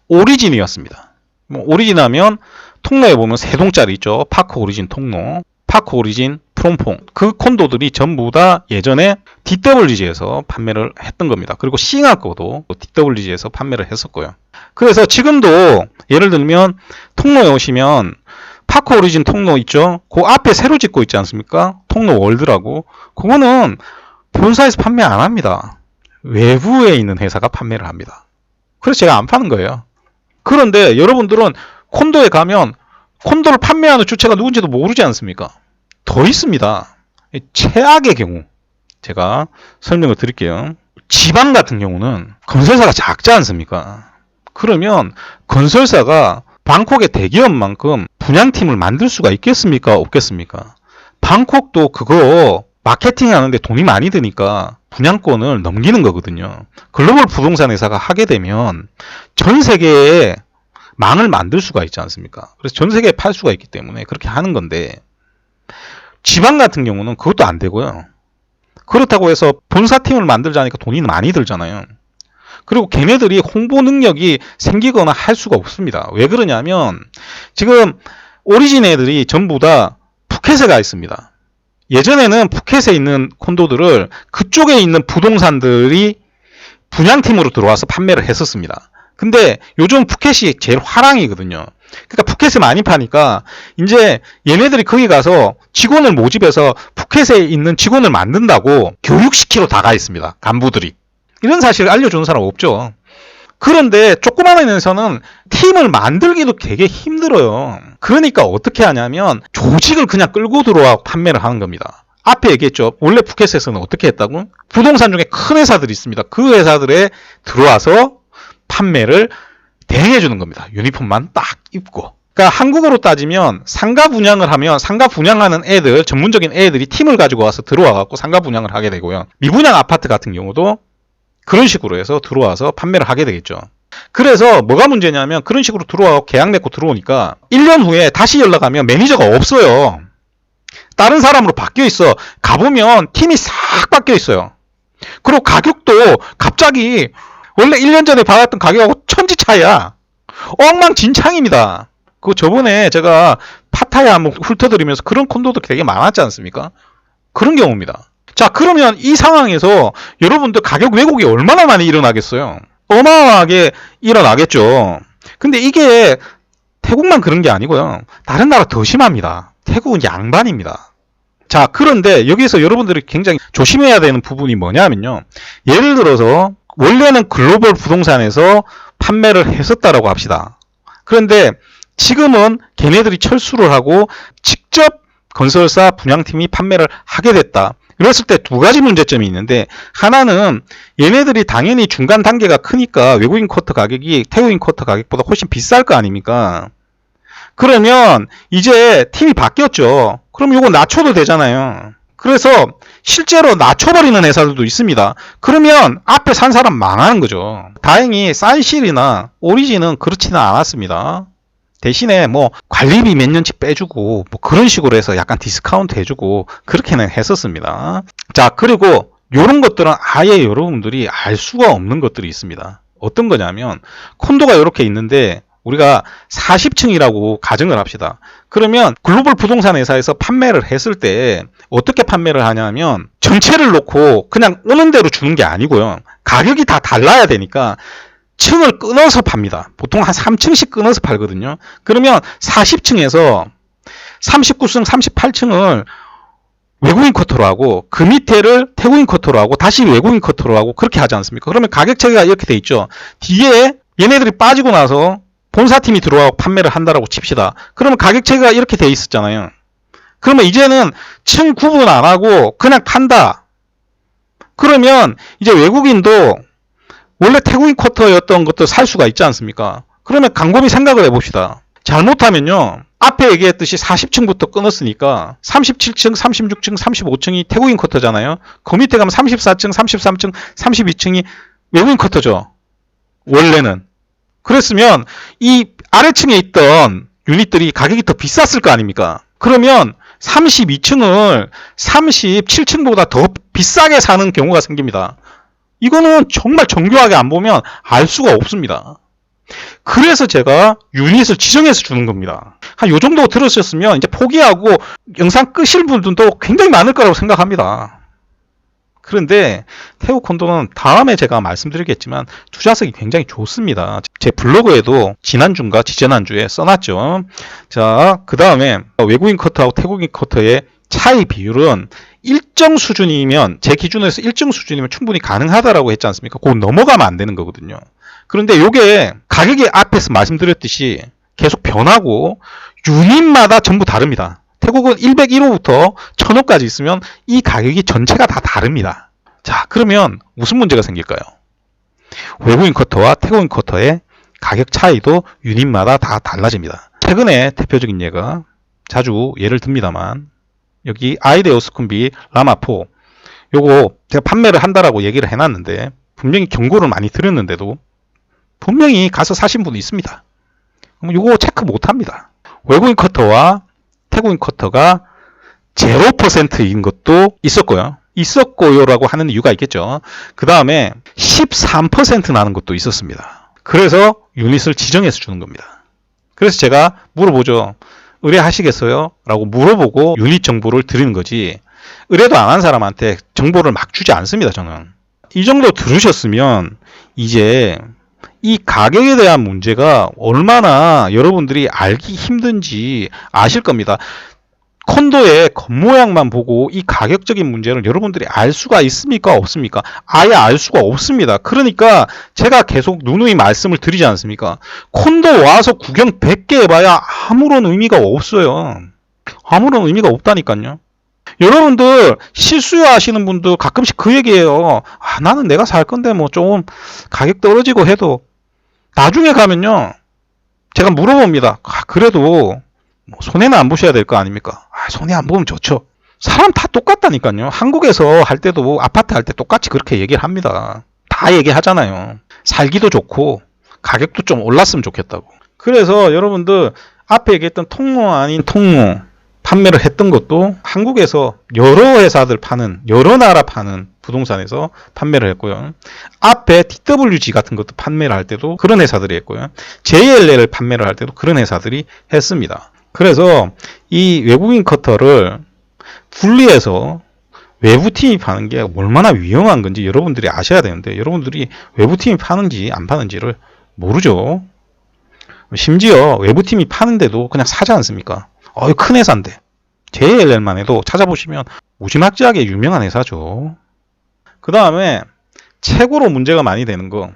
오리진이었습니다. 뭐 오리진 하면 통로에 보면 3동짜리 있죠. 파크 오리진 통로, 파크 오리진 프롬퐁. 그 콘도들이 전부 다 예전에 DWG에서 판매를 했던 겁니다. 그리고 싱하 거도 DWG에서 판매를 했었고요. 그래서 지금도 예를 들면 통로에 오시면 파크 오리진 통로 있죠. 그 앞에 새로 짓고 있지 않습니까? 통로 월드라고. 그거는 본사에서 판매 안 합니다. 외부에 있는 회사가 판매를 합니다. 그래서 제가 안 파는 거예요. 그런데 여러분들은 콘도에 가면 콘도를 판매하는 주체가 누군지도 모르지 않습니까? 더 있습니다. 최악의 경우 제가 설명을 드릴게요. 지방 같은 경우는 건설사가 작지 않습니까? 그러면 건설사가 방콕의 대기업만큼 분양팀을 만들 수가 있겠습니까? 없겠습니까? 방콕도 그거 마케팅 하는데 돈이 많이 드니까 분양권을 넘기는 거거든요. 글로벌 부동산 회사가 하게 되면 전 세계에 망을 만들 수가 있지 않습니까? 그래서 전 세계에 팔 수가 있기 때문에 그렇게 하는 건데, 지방 같은 경우는 그것도 안 되고요. 그렇다고 해서 본사팀을 만들자니까 돈이 많이 들잖아요. 그리고 걔네들이 홍보 능력이 생기거나 할 수가 없습니다. 왜 그러냐면 지금 오리진 애들이 전부 다 푸켓에 가 있습니다. 예전에는 푸켓에 있는 콘도들을 그쪽에 있는 부동산들이 분양팀으로 들어와서 판매를 했었습니다. 근데 요즘 푸켓이 제일 화랑이거든요. 그러니까 푸켓에 많이 파니까 이제 얘네들이 거기 가서 직원을 모집해서 푸켓에 있는 직원을 만든다고 교육시키러 다 가 있습니다. 간부들이. 이런 사실을 알려주는 사람 없죠. 그런데 조그마한 데서는 팀을 만들기도 되게 힘들어요. 그러니까 어떻게 하냐면 조직을 그냥 끌고 들어와 판매를 하는 겁니다. 앞에 얘기했죠. 원래 푸켓에서는 어떻게 했다고? 부동산 중에 큰 회사들이 있습니다. 그 회사들에 들어와서 판매를 대행해 주는 겁니다. 유니폼만 딱 입고. 그러니까 한국어로 따지면 상가 분양을 하면 상가 분양하는 애들, 전문적인 애들이 팀을 가지고 와서 들어와 갖고 상가 분양을 하게 되고요. 미분양 아파트 같은 경우도 그런 식으로 해서 들어와서 판매를 하게 되겠죠. 그래서 뭐가 문제냐면 그런 식으로 들어와서 계약 맺고 들어오니까 1년 후에 다시 연락하면 매니저가 없어요. 다른 사람으로 바뀌어 있어. 가보면 팀이 싹 바뀌어 있어요. 그리고 가격도 갑자기 원래 1년 전에 받았던 가격하고 천지 차이야. 엉망진창입니다. 그 저번에 제가 파타야 한번 훑어드리면서 그런 콘도도 되게 많았지 않습니까? 그런 경우입니다. 자, 그러면 이 상황에서 여러분들 가격 왜곡이 얼마나 많이 일어나겠어요? 어마어마하게 일어나겠죠. 근데 이게 태국만 그런 게 아니고요. 다른 나라 더 심합니다. 태국은 양반입니다. 자, 그런데 여기서 여러분들이 굉장히 조심해야 되는 부분이 뭐냐면요. 예를 들어서 원래는 글로벌 부동산에서 판매를 했었다라고 합시다. 그런데 지금은 걔네들이 철수를 하고 직접 건설사 분양팀이 판매를 하게 됐다. 이랬을 때 두 가지 문제점이 있는데, 하나는 얘네들이 당연히 중간 단계가 크니까 외국인 쿼터 가격이 태국인 쿼터 가격보다 훨씬 비쌀 거 아닙니까? 그러면 이제 팀이 바뀌었죠. 그럼 이거 낮춰도 되잖아요. 그래서 실제로 낮춰버리는 회사들도 있습니다. 그러면 앞에 산 사람 망하는 거죠. 다행히 산실이나 오리진은 그렇지는 않았습니다. 대신에 뭐 관리비 몇 년치 빼주고 뭐 그런 식으로 해서 약간 디스카운트 해주고 그렇게는 했었습니다. 자, 그리고 이런 것들은 아예 여러분들이 알 수가 없는 것들이 있습니다. 어떤 거냐면 콘도가 이렇게 있는데 우리가 40층이라고 가정을 합시다. 그러면 글로벌 부동산 회사에서 판매를 했을 때 어떻게 판매를 하냐면 전체를 놓고 그냥 오는 대로 주는 게 아니고요. 가격이 다 달라야 되니까 층을 끊어서 팝니다. 보통 한 3층씩 끊어서 팔거든요. 그러면 40층에서 39층, 38층을 외국인 쿼터로 하고 그 밑에를 태국인 쿼터로 하고 다시 외국인 쿼터로 하고 그렇게 하지 않습니까? 그러면 가격 체계가 이렇게 돼 있죠. 뒤에 얘네들이 빠지고 나서 본사팀이 들어와서 판매를 한다라고 칩시다. 그러면 가격 체계가 이렇게 돼 있었잖아요. 그러면 이제는 층 구분 안 하고 그냥 판다. 그러면 이제 외국인도 원래 태국인 쿼터였던 것도 살 수가 있지 않습니까? 그러면 곰곰이 생각을 해봅시다. 잘못하면요. 앞에 얘기했듯이 40층부터 끊었으니까 37층, 36층, 35층이 태국인 쿼터잖아요. 그 밑에 가면 34층, 33층, 32층이 외국인 쿼터죠. 원래는. 그랬으면 이 아래층에 있던 유닛들이 가격이 더 비쌌을 거 아닙니까? 그러면 32층을 37층보다 더 비싸게 사는 경우가 생깁니다. 이거는 정말 정교하게 안 보면 알 수가 없습니다. 그래서 제가 유닛을 지정해서 주는 겁니다. 한 요 정도 들으셨으면 이제 포기하고 영상 끄실 분들도 굉장히 많을 거라고 생각합니다. 그런데 태국 콘도는 다음에 제가 말씀드리겠지만 투자성이 굉장히 좋습니다. 제 블로그에도 지난주인가 지지난주에 써놨죠. 자, 그 다음에 외국인 쿼터하고 태국인 쿼터의 차이 비율은 일정 수준이면, 제 기준에서 일정 수준이면 충분히 가능하다라고 했지 않습니까? 그거 넘어가면 안 되는 거거든요. 그런데 이게 가격이 앞에서 말씀드렸듯이 계속 변하고 유닛마다 전부 다릅니다. 태국은 101호부터 1000호까지 있으면 이 가격이 전체가 다 다릅니다. 자, 그러면 무슨 문제가 생길까요? 외국인 커터와 태국인 커터의 가격 차이도 유닛마다 다 달라집니다. 최근에 대표적인 예가 자주 예를 듭니다만, 여기 아이데오 스쿤비 라마4 요거 제가 판매를 한다라고 얘기를 해놨는데 분명히 경고를 많이 드렸는데도 분명히 가서 사신 분이 있습니다. 그럼 요거 체크 못합니다. 외국인 커터와 태국인 커터가 0%인 것도 있었고요라고 하는 이유가 있겠죠. 그 다음에 13% 나는 것도 있었습니다. 그래서 유닛을 지정해서 주는 겁니다. 그래서 제가 물어보죠. 의뢰하시겠어요? 라고 물어보고 유닛 정보를 드리는 거지, 의뢰도 안 한 사람한테 정보를 막 주지 않습니다. 저는 이 정도 들으셨으면 이제 이 가격에 대한 문제가 얼마나 여러분들이 알기 힘든지 아실 겁니다. 콘도의 겉모양만 보고 이 가격적인 문제를 여러분들이 알 수가 있습니까? 없습니까? 아예 알 수가 없습니다. 그러니까 제가 계속 누누이 말씀을 드리지 않습니까? 콘도 와서 구경 100개 해봐야 아무런 의미가 없어요. 아무런 의미가 없다니까요. 여러분들 실수하시는 분들 가끔씩 그 얘기해요. 아, 나는 내가 살 건데 뭐 좀 가격 떨어지고 해도, 나중에 가면요 제가 물어봅니다. 아, 그래도 뭐 손해는 안 보셔야 될 거 아닙니까? 아, 손해 안 보면 좋죠. 사람 다 똑같다니까요. 한국에서 할 때도 아파트 할 때 똑같이 그렇게 얘기를 합니다. 다 얘기하잖아요. 살기도 좋고 가격도 좀 올랐으면 좋겠다고. 그래서 여러분들 앞에 얘기했던 통로 아닌 통로 판매를 했던 것도 한국에서 여러 회사들 파는, 여러 나라 파는 부동산에서 판매를 했고요. 앞에 TWG 같은 것도 판매를 할 때도 그런 회사들이 했고요. JLL을 판매를 할 때도 그런 회사들이 했습니다. 그래서 이 외국인 커터를 분리해서 외부팀이 파는 게 얼마나 위험한 건지 여러분들이 아셔야 되는데, 여러분들이 외부팀이 파는지 안 파는지를 모르죠. 심지어 외부팀이 파는데도 그냥 사지 않습니까? 큰 회사인데. JLL만 해도 찾아보시면 무지막지하게 유명한 회사죠. 그 다음에 최고로 문제가 많이 되는 거,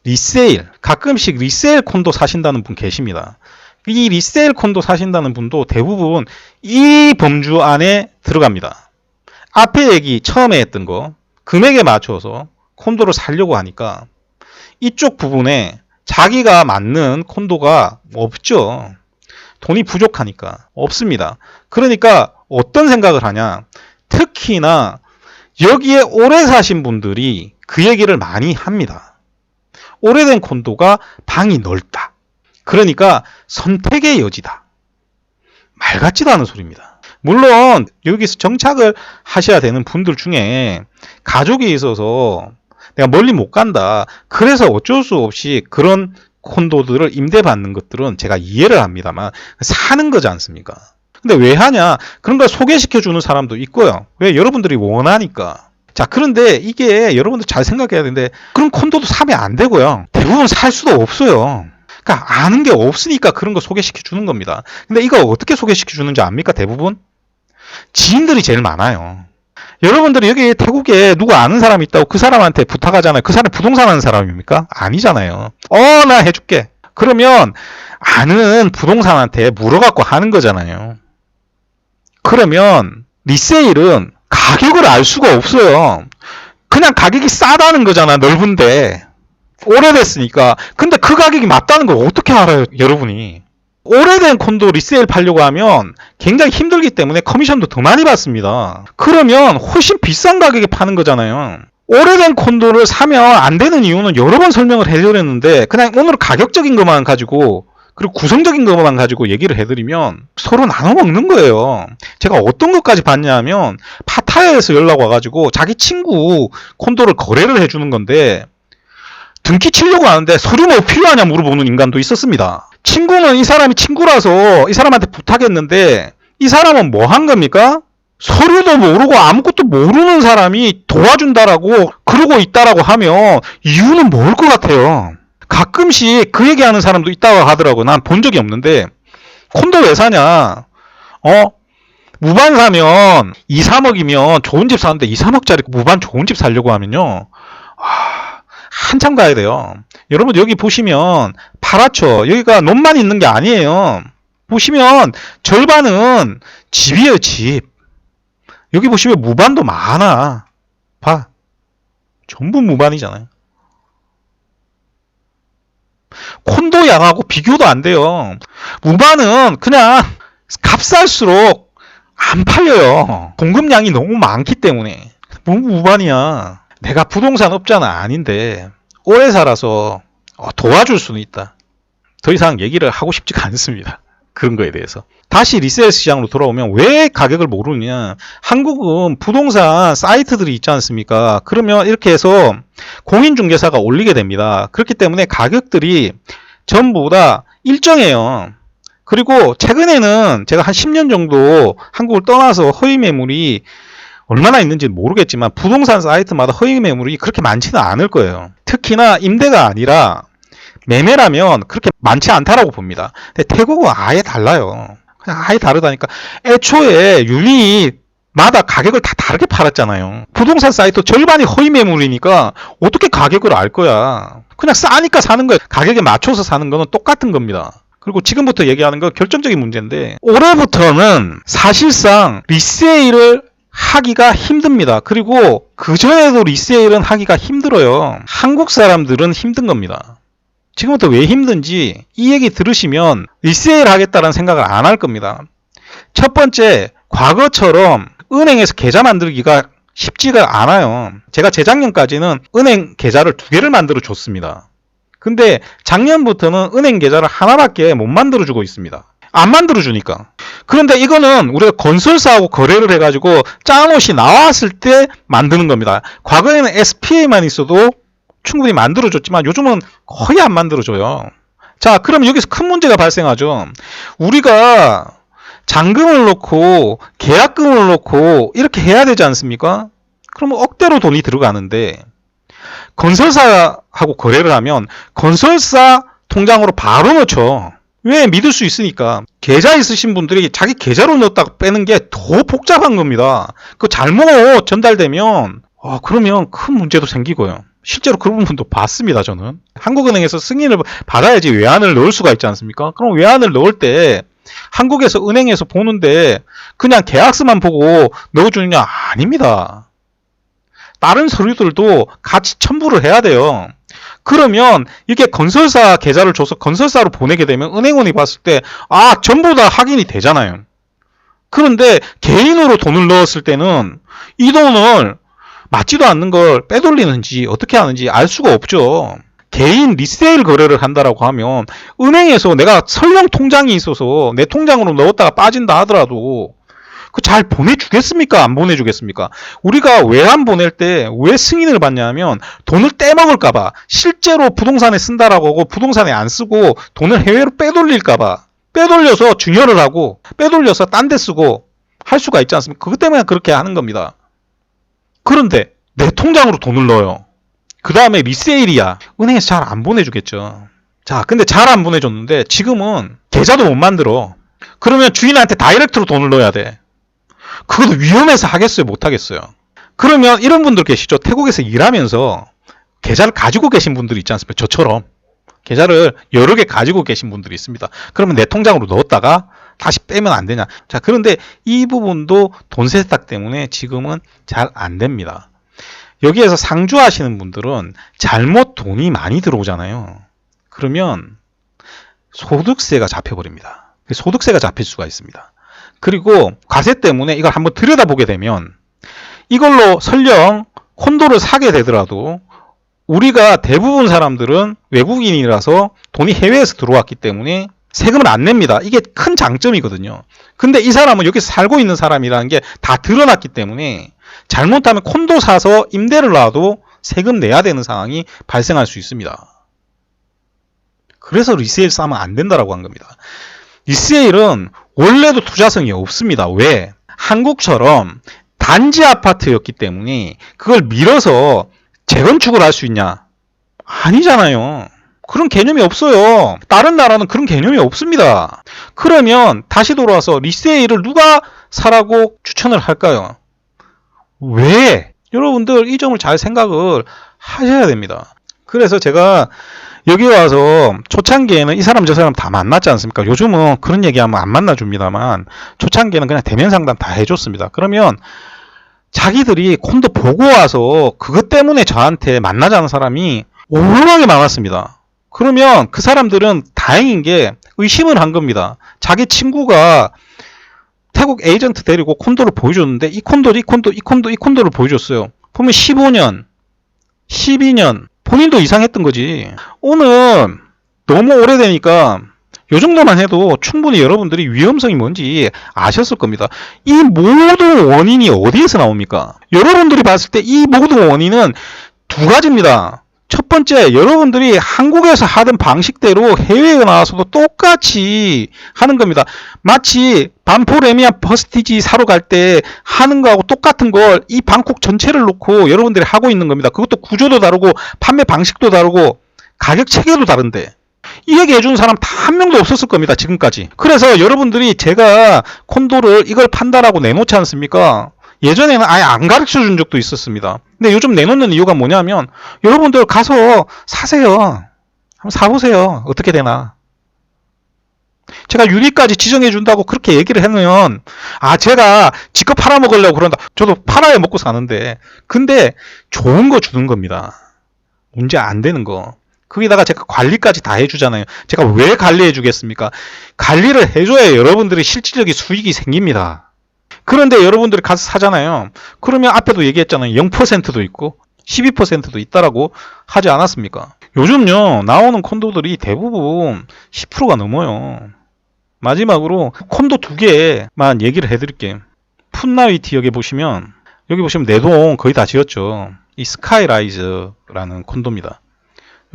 리세일. 가끔씩 리세일 콘도 사신다는 분 계십니다. 이 리세일 콘도 사신다는 분도 대부분 이 범주 안에 들어갑니다. 앞에 얘기 처음에 했던 거 금액에 맞춰서 콘도를 사려고 하니까 이쪽 부분에 자기가 맞는 콘도가 없죠. 돈이 부족하니까 없습니다. 그러니까 어떤 생각을 하냐, 특히나 여기에 오래 사신 분들이 그 얘기를 많이 합니다. 오래된 콘도가 방이 넓다. 그러니까 선택의 여지다. 말 같지도 않은 소리입니다. 물론 여기서 정착을 하셔야 되는 분들 중에 가족이 있어서 내가 멀리 못 간다, 그래서 어쩔 수 없이 그런 콘도들을 임대받는 것들은 제가 이해를 합니다만 사는 거지 않습니까? 근데 왜 하냐? 그런 걸 소개시켜 주는 사람도 있고요. 왜? 여러분들이 원하니까. 자, 그런데 이게 여러분들 잘 생각해야 되는데, 그런 콘도도 사면 안 되고요. 대부분 살 수도 없어요. 그러니까 아는 게 없으니까 그런 거 소개시켜 주는 겁니다. 근데 이거 어떻게 소개시켜 주는지 압니까? 대부분 지인들이 제일 많아요. 여러분들이 여기 태국에 누구 아는 사람이 있다고 그 사람한테 부탁하잖아요. 그 사람이 부동산 하는 사람입니까? 아니잖아요. 나 해줄게. 그러면 아는 부동산한테 물어갖고 하는 거잖아요. 그러면 리세일은 가격을 알 수가 없어요. 그냥 가격이 싸다는 거잖아. 넓은데 오래됐으니까. 근데 그 가격이 맞다는 걸 어떻게 알아요, 여러분이? 오래된 콘도 리세일 팔려고 하면 굉장히 힘들기 때문에 커미션도 더 많이 받습니다. 그러면 훨씬 비싼 가격에 파는 거잖아요. 오래된 콘도를 사면 안 되는 이유는 여러 번 설명을 해드렸는데, 그냥 오늘 가격적인 것만 가지고, 그리고 구성적인 것만 가지고 얘기를 해드리면 서로 나눠 먹는 거예요. 제가 어떤 것까지 봤냐면, 파타야에서 연락 와가지고 자기 친구 콘도를 거래를 해주는 건데, 등기 치려고 하는데 서류 뭐 필요하냐 물어보는 인간도 있었습니다. 친구는 이 사람이 친구라서 이 사람한테 부탁했는데, 이 사람은 뭐 한 겁니까? 서류도 모르고 아무것도 모르는 사람이 도와준다라고 그러고 있다라고 하면 이유는 뭘 것 같아요? 가끔씩 그 얘기하는 사람도 있다고 하더라고. 난 본 적이 없는데, 콘도 왜 사냐? 무반 사면 2, 3억이면 좋은 집 사는데 2, 3억짜리 무반 좋은 집 살려고 하면요, 한참 가야 돼요. 여러분 여기 보시면 파랗죠? 여기가 논만 있는 게 아니에요. 보시면 절반은 집이에요, 집. 여기 보시면 무반도 많아. 봐. 전부 무반이잖아요. 콘도 양하고 비교도 안 돼요. 무반은 그냥 값쌀수록 안 팔려요. 공급량이 너무 많기 때문에. 뭐 무반이야. 내가 부동산 업자는 아닌데 오래 살아서 도와줄 수는 있다. 더 이상 얘기를 하고 싶지가 않습니다. 그런 거에 대해서. 다시 리세일 시장으로 돌아오면 왜 가격을 모르느냐. 한국은 부동산 사이트들이 있지 않습니까? 그러면 이렇게 해서 공인중개사가 올리게 됩니다. 그렇기 때문에 가격들이 전부 다 일정해요. 그리고 최근에는 제가 한 10년 정도 한국을 떠나서 허위 매물이 얼마나 있는지 모르겠지만 부동산 사이트마다 허위 매물이 그렇게 많지는 않을 거예요. 특히나 임대가 아니라 매매라면 그렇게 많지 않다라고 봅니다. 근데 태국은 아예 달라요. 그냥 아예 다르다니까. 애초에 유니마다 가격을 다 다르게 팔았잖아요. 부동산 사이트 절반이 허위 매물이니까 어떻게 가격을 알 거야. 그냥 싸니까 사는 거예요. 가격에 맞춰서 사는 거는 똑같은 겁니다. 그리고 지금부터 얘기하는 건 결정적인 문제인데 올해부터는 사실상 리세일을 하기가 힘듭니다. 그리고 그전에도 리세일은 하기가 힘들어요. 한국 사람들은 힘든 겁니다. 지금부터 왜 힘든지 이 얘기 들으시면 리세일 하겠다는 생각을 안 할 겁니다. 첫 번째, 과거처럼 은행에서 계좌 만들기가 쉽지가 않아요. 제가 재작년까지는 은행 계좌를 2개를 만들어 줬습니다. 근데 작년부터는 은행 계좌를 하나밖에 못 만들어 주고 있습니다. 안 만들어 주니까. 그런데 이거는 우리가 건설사하고 거래를 해가지고 짠 옷이 나왔을 때 만드는 겁니다. 과거에는 SPA만 있어도 충분히 만들어줬지만 요즘은 거의 안 만들어줘요. 자, 그럼 여기서 큰 문제가 발생하죠. 우리가 잔금을 넣고 계약금을 넣고 이렇게 해야 되지 않습니까? 그러면 억대로 돈이 들어가는데 건설사하고 거래를 하면 건설사 통장으로 바로 넣죠. 왜? 믿을 수 있으니까. 계좌 있으신 분들이 자기 계좌로 넣었다가 빼는 게 더 복잡한 겁니다. 그 잘못 전달되면 그러면 큰 문제도 생기고요. 실제로 그런 부분도 봤습니다, 저는. 한국은행에서 승인을 받아야지 외환을 넣을 수가 있지 않습니까? 그럼 외환을 넣을 때 한국에서 은행에서 보는데 그냥 계약서만 보고 넣어주느냐? 아닙니다. 다른 서류들도 같이 첨부를 해야 돼요. 그러면 이게 건설사 계좌를 줘서 건설사로 보내게 되면 은행원이 봤을 때 전부 다 확인이 되잖아요. 그런데 개인으로 돈을 넣었을 때는 이 돈을 맞지도 않는 걸 빼돌리는지 어떻게 하는지 알 수가 없죠. 개인 리세일 거래를 한다라고 하면 은행에서 내가 설령 통장이 있어서 내 통장으로 넣었다가 빠진다 하더라도 그 잘 보내주겠습니까? 안 보내주겠습니까? 우리가 외환 보낼 때 왜 승인을 받냐면 돈을 떼먹을까봐, 실제로 부동산에 쓴다라고 하고 부동산에 안 쓰고 돈을 해외로 빼돌릴까봐, 빼돌려서 증여를 하고 빼돌려서 딴 데 쓰고 할 수가 있지 않습니까? 그것 때문에 그렇게 하는 겁니다. 그런데 내 통장으로 돈을 넣어요. 그 다음에 리세일이야. 은행에서 잘 안 보내주겠죠. 자, 근데 잘 안 보내줬는데 지금은 계좌도 못 만들어. 그러면 주인한테 다이렉트로 돈을 넣어야 돼. 그것도 위험해서 하겠어요? 못 하겠어요? 그러면 이런 분들 계시죠. 태국에서 일하면서 계좌를 가지고 계신 분들이 있지 않습니까? 저처럼 계좌를 여러 개 가지고 계신 분들이 있습니다. 그러면 내 통장으로 넣었다가 다시 빼면 안 되냐? 자, 그런데 이 부분도 돈 세탁 때문에 지금은 잘 안 됩니다. 여기에서 상주하시는 분들은 잘못 돈이 많이 들어오잖아요. 그러면 소득세가 잡혀버립니다. 소득세가 잡힐 수가 있습니다. 그리고 과세 때문에 이걸 한번 들여다보게 되면 이걸로 설령 콘도를 사게 되더라도 우리가 대부분 사람들은 외국인이라서 돈이 해외에서 들어왔기 때문에 세금을 안 냅니다. 이게 큰 장점이거든요. 근데 이 사람은 여기서 살고 있는 사람이라는 게 다 드러났기 때문에 잘못하면 콘도 사서 임대를 놔도 세금 내야 되는 상황이 발생할 수 있습니다. 그래서 리세일 싸면 안 된다라고 한 겁니다. 리세일은 원래도 투자성이 없습니다. 왜? 한국처럼 단지 아파트였기 때문에 그걸 밀어서 재건축을 할 수 있냐? 아니잖아요. 그런 개념이 없어요. 다른 나라는 그런 개념이 없습니다. 그러면 다시 돌아와서 리세일을 누가 사라고 추천을 할까요? 왜? 여러분들 이 점을 잘 생각을 하셔야 됩니다. 그래서 제가 여기 와서 초창기에는 이 사람 저 사람 다 만났지 않습니까? 요즘은 그런 얘기하면 안 만나줍니다만 초창기에는 그냥 대면 상담 다 해줬습니다. 그러면 자기들이 콘도 보고 와서 그것 때문에 저한테 만나자는 사람이 오르막이 많았습니다. 그러면 그 사람들은 다행인 게 의심을 한 겁니다. 자기 친구가 태국 에이전트 데리고 콘도를 보여줬는데 이 콘도를 보여줬어요. 보면 15년, 12년 본인도 이상했던 거지. 오늘 너무 오래되니까 요 정도만 해도 충분히 여러분들이 위험성이 뭔지 아셨을 겁니다. 이 모든 원인이 어디에서 나옵니까? 여러분들이 봤을 때 이 모든 원인은 두 가지입니다. 첫 번째, 여러분들이 한국에서 하던 방식대로 해외에 나와서도 똑같이 하는 겁니다. 마치 반포레미안 버스티지 사러 갈 때 하는 거하고 똑같은 걸 이 방콕 전체를 놓고 여러분들이 하고 있는 겁니다. 그것도 구조도 다르고 판매 방식도 다르고 가격 체계도 다른데 이 얘기 해주는 사람 다 한 명도 없었을 겁니다. 지금까지. 그래서 여러분들이 제가 콘도를 이걸 판다라고 내놓지 않습니까? 예전에는 아예 안 가르쳐 준 적도 있었습니다. 근데 요즘 내놓는 이유가 뭐냐면 여러분들 가서 사세요. 한번 사보세요. 어떻게 되나. 제가 유리까지 지정해 준다고 그렇게 얘기를 하면 제가 지껏 팔아먹으려고 그런다. 저도 팔아야 먹고 사는데 근데 좋은 거 주는 겁니다. 문제 안 되는 거. 거기다가 제가 관리까지 다 해주잖아요. 제가 왜 관리해 주겠습니까? 관리를 해줘야 여러분들이 실질적인 수익이 생깁니다. 그런데 여러분들이 가서 사잖아요. 그러면 앞에도 얘기했잖아요. 0%도 있고 12%도 있다라고 하지 않았습니까? 요즘요 나오는 콘도들이 대부분 10%가 넘어요. 마지막으로 콘도 두 개만 얘기를 해드릴게요. 풋나위티 여기 보시면 내동 거의 다 지었죠. 이 스카이라이즈라는 콘도입니다.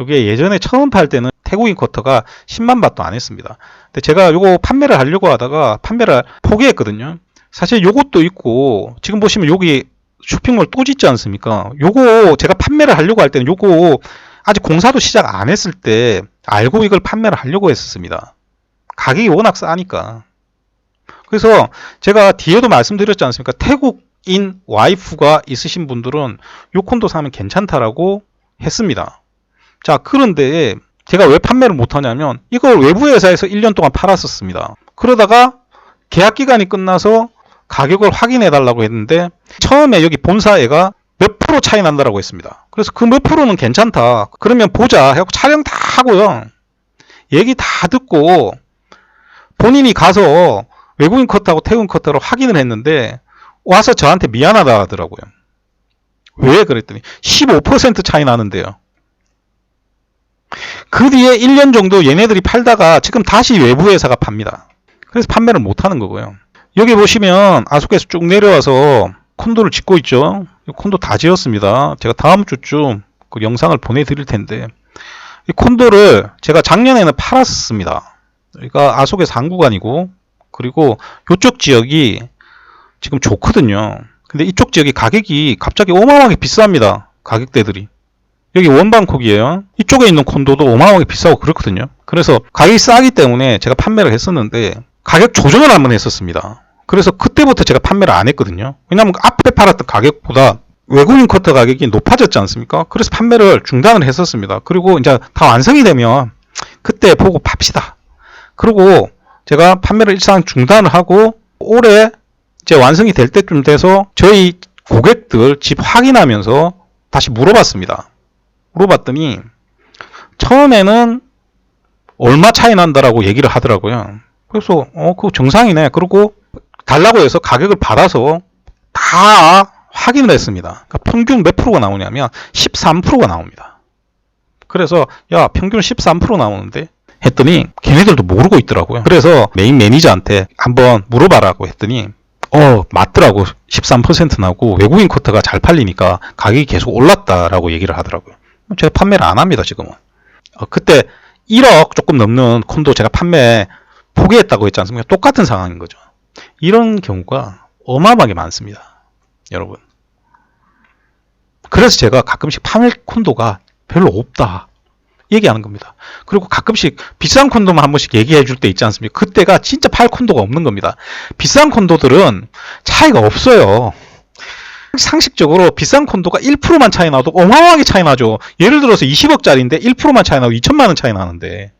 이게 예전에 처음 팔 때는 태국인 쿼터가 10만 바트도 안 했습니다. 근데 제가 요거 판매를 하려고 하다가 판매를 포기했거든요. 사실 요것도 있고 지금 보시면 여기 쇼핑몰 또 짓지 않습니까? 요거 제가 판매를 하려고 할 때는 요거 아직 공사도 시작 안 했을 때 알고 이걸 판매를 하려고 했었습니다. 가격이 워낙 싸니까. 그래서 제가 뒤에도 말씀드렸지 않습니까? 태국인 와이프가 있으신 분들은 요 콘도 사면 괜찮다라고 했습니다. 자, 그런데 제가 왜 판매를 못하냐면 이걸 외부 회사에서 1년 동안 팔았었습니다. 그러다가 계약 기간이 끝나서 가격을 확인해 달라고 했는데 처음에 여기 본사애가 몇 프로 차이 난다라고 했습니다. 그래서 그 몇 프로는 괜찮다. 그러면 보자 해갖고 촬영 다 하고요. 얘기 다 듣고 본인이 가서 외국인 컷하고 태국인 컷하고 확인을 했는데 와서 저한테 미안하다 하더라고요. 왜 그랬더니 15% 차이 나는데요. 그 뒤에 1년 정도 얘네들이 팔다가 지금 다시 외부 회사가 팝니다. 그래서 판매를 못하는 거고요. 여기 보시면 아속에서 쭉 내려와서 콘도를 짓고 있죠. 콘도 다 지었습니다. 제가 다음 주쯤 그 영상을 보내드릴 텐데 이 콘도를 제가 작년에는 팔았습니다. 그러니까 아속에서 한 구간이고 그리고 이쪽 지역이 지금 좋거든요. 근데 이쪽 지역이 가격이 갑자기 어마어마하게 비쌉니다. 가격대들이. 여기 원방콕이에요. 이쪽에 있는 콘도도 어마어마하게 비싸고 그렇거든요. 그래서 가격이 싸기 때문에 제가 판매를 했었는데 가격 조정을 한번 했었습니다. 그래서 그때부터 제가 판매를 안 했거든요. 왜냐하면 앞에 팔았던 가격보다 외국인 쿼터 가격이 높아졌지 않습니까? 그래서 판매를 중단을 했었습니다. 그리고 이제 다 완성이 되면 그때 보고 팝시다. 그리고 제가 판매를 일상 중단을 하고 올해 이제 완성이 될 때쯤 돼서 저희 고객들 집 확인하면서 다시 물어봤습니다. 물어봤더니 처음에는 얼마 차이 난다라고 얘기를 하더라고요. 그래서 그거 정상이네. 그리고 달라고 해서 가격을 받아서 다 확인을 했습니다. 그러니까 평균 몇 프로가 나오냐면 13%가 나옵니다. 그래서 야 평균 13% 나오는데 했더니 걔네들도 모르고 있더라고요. 그래서 메인 매니저한테 한번 물어봐라고 했더니 맞더라고. 13% 나오고 외국인 쿼터가 잘 팔리니까 가격이 계속 올랐다라고 얘기를 하더라고요. 제가 판매를 안 합니다. 지금은. 그때 1억 조금 넘는 콘도 제가 판매 포기했다고 했지 않습니까? 똑같은 상황인 거죠. 이런 경우가 어마어마하게 많습니다. 여러분. 그래서 제가 가끔씩 판매 콘도가 별로 없다 얘기하는 겁니다. 그리고 가끔씩 비싼 콘도만 한 번씩 얘기해 줄 때 있지 않습니까? 그때가 진짜 팔 콘도가 없는 겁니다. 비싼 콘도들은 차이가 없어요. 상식적으로 비싼 콘도가 1%만 차이 나도 어마어마하게 차이 나죠. 예를 들어서 20억짜리인데 1%만 차이 나도 2천만 원 차이 나는데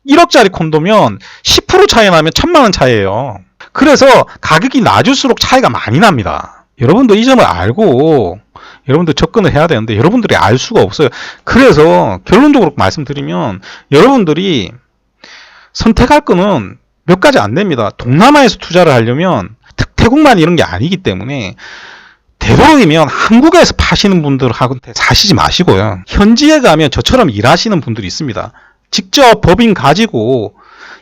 1억짜리 콘도면 10% 차이 나면 1,000만 원 차이예요. 그래서 가격이 낮을수록 차이가 많이 납니다. 여러분도 이 점을 알고 여러분들 접근을 해야 되는데 여러분들이 알 수가 없어요. 그래서 결론적으로 말씀드리면 여러분들이 선택할 거는 몇 가지 안 됩니다. 동남아에서 투자를 하려면 태국만 이런 게 아니기 때문에 되도록이면 한국에서 파시는 분들하고 사시지 마시고요. 현지에 가면 저처럼 일하시는 분들이 있습니다. 직접 법인 가지고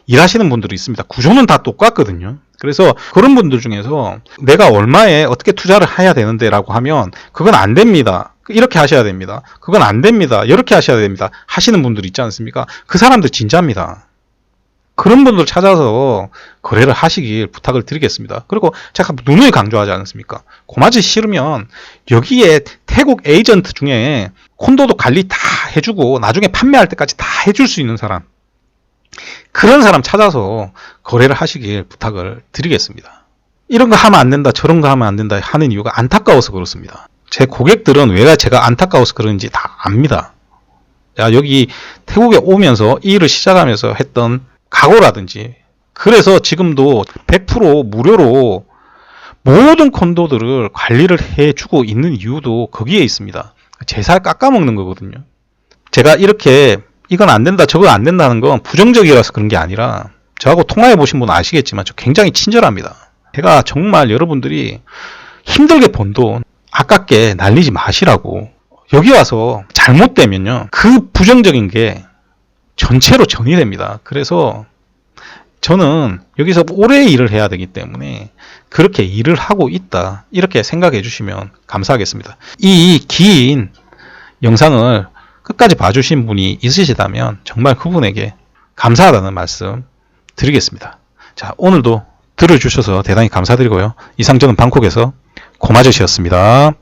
일하시는 분들이 있습니다. 구조는 다 똑같거든요. 그래서 그런 분들 중에서 내가 얼마에 어떻게 투자를 해야 되는데 라고 하면 그건 안 됩니다. 이렇게 하셔야 됩니다. 그건 안 됩니다. 이렇게 하셔야 됩니다. 하시는 분들 있지 않습니까? 그 사람들 진짜입니다. 그런 분들 찾아서 거래를 하시길 부탁을 드리겠습니다. 그리고 제가 누누이 강조하지 않습니까? 고마지 싫으면 여기에 태국 에이전트 중에 콘도도 관리 다 해주고 나중에 판매할 때까지 다 해줄 수 있는 사람, 그런 사람 찾아서 거래를 하시길 부탁을 드리겠습니다. 이런 거 하면 안 된다, 저런 거 하면 안 된다 하는 이유가 안타까워서 그렇습니다. 제 고객들은 왜 제가 안타까워서 그런지 다 압니다. 야, 여기 태국에 오면서 이 일을 시작하면서 했던 각오라든지, 그래서 지금도 100% 무료로 모든 콘도들을 관리를 해주고 있는 이유도 거기에 있습니다. 제 살 깎아먹는 거거든요. 제가 이렇게 이건 안 된다, 저거 안 된다는 건 부정적이라서 그런 게 아니라, 저하고 통화해 보신 분은 아시겠지만 저 굉장히 친절합니다. 제가 정말 여러분들이 힘들게 번 돈 아깝게 날리지 마시라고. 여기 와서 잘못되면요, 그 부정적인 게 전체로 전이됩니다. 그래서 저는 여기서 오래 일을 해야 되기 때문에 그렇게 일을 하고 있다, 이렇게 생각해 주시면 감사하겠습니다. 이 긴 영상을 끝까지 봐주신 분이 있으시다면 정말 그분에게 감사하다는 말씀 드리겠습니다. 자, 오늘도 들어주셔서 대단히 감사드리고요. 이상 저는 방콕에서 고마저씨였습니다.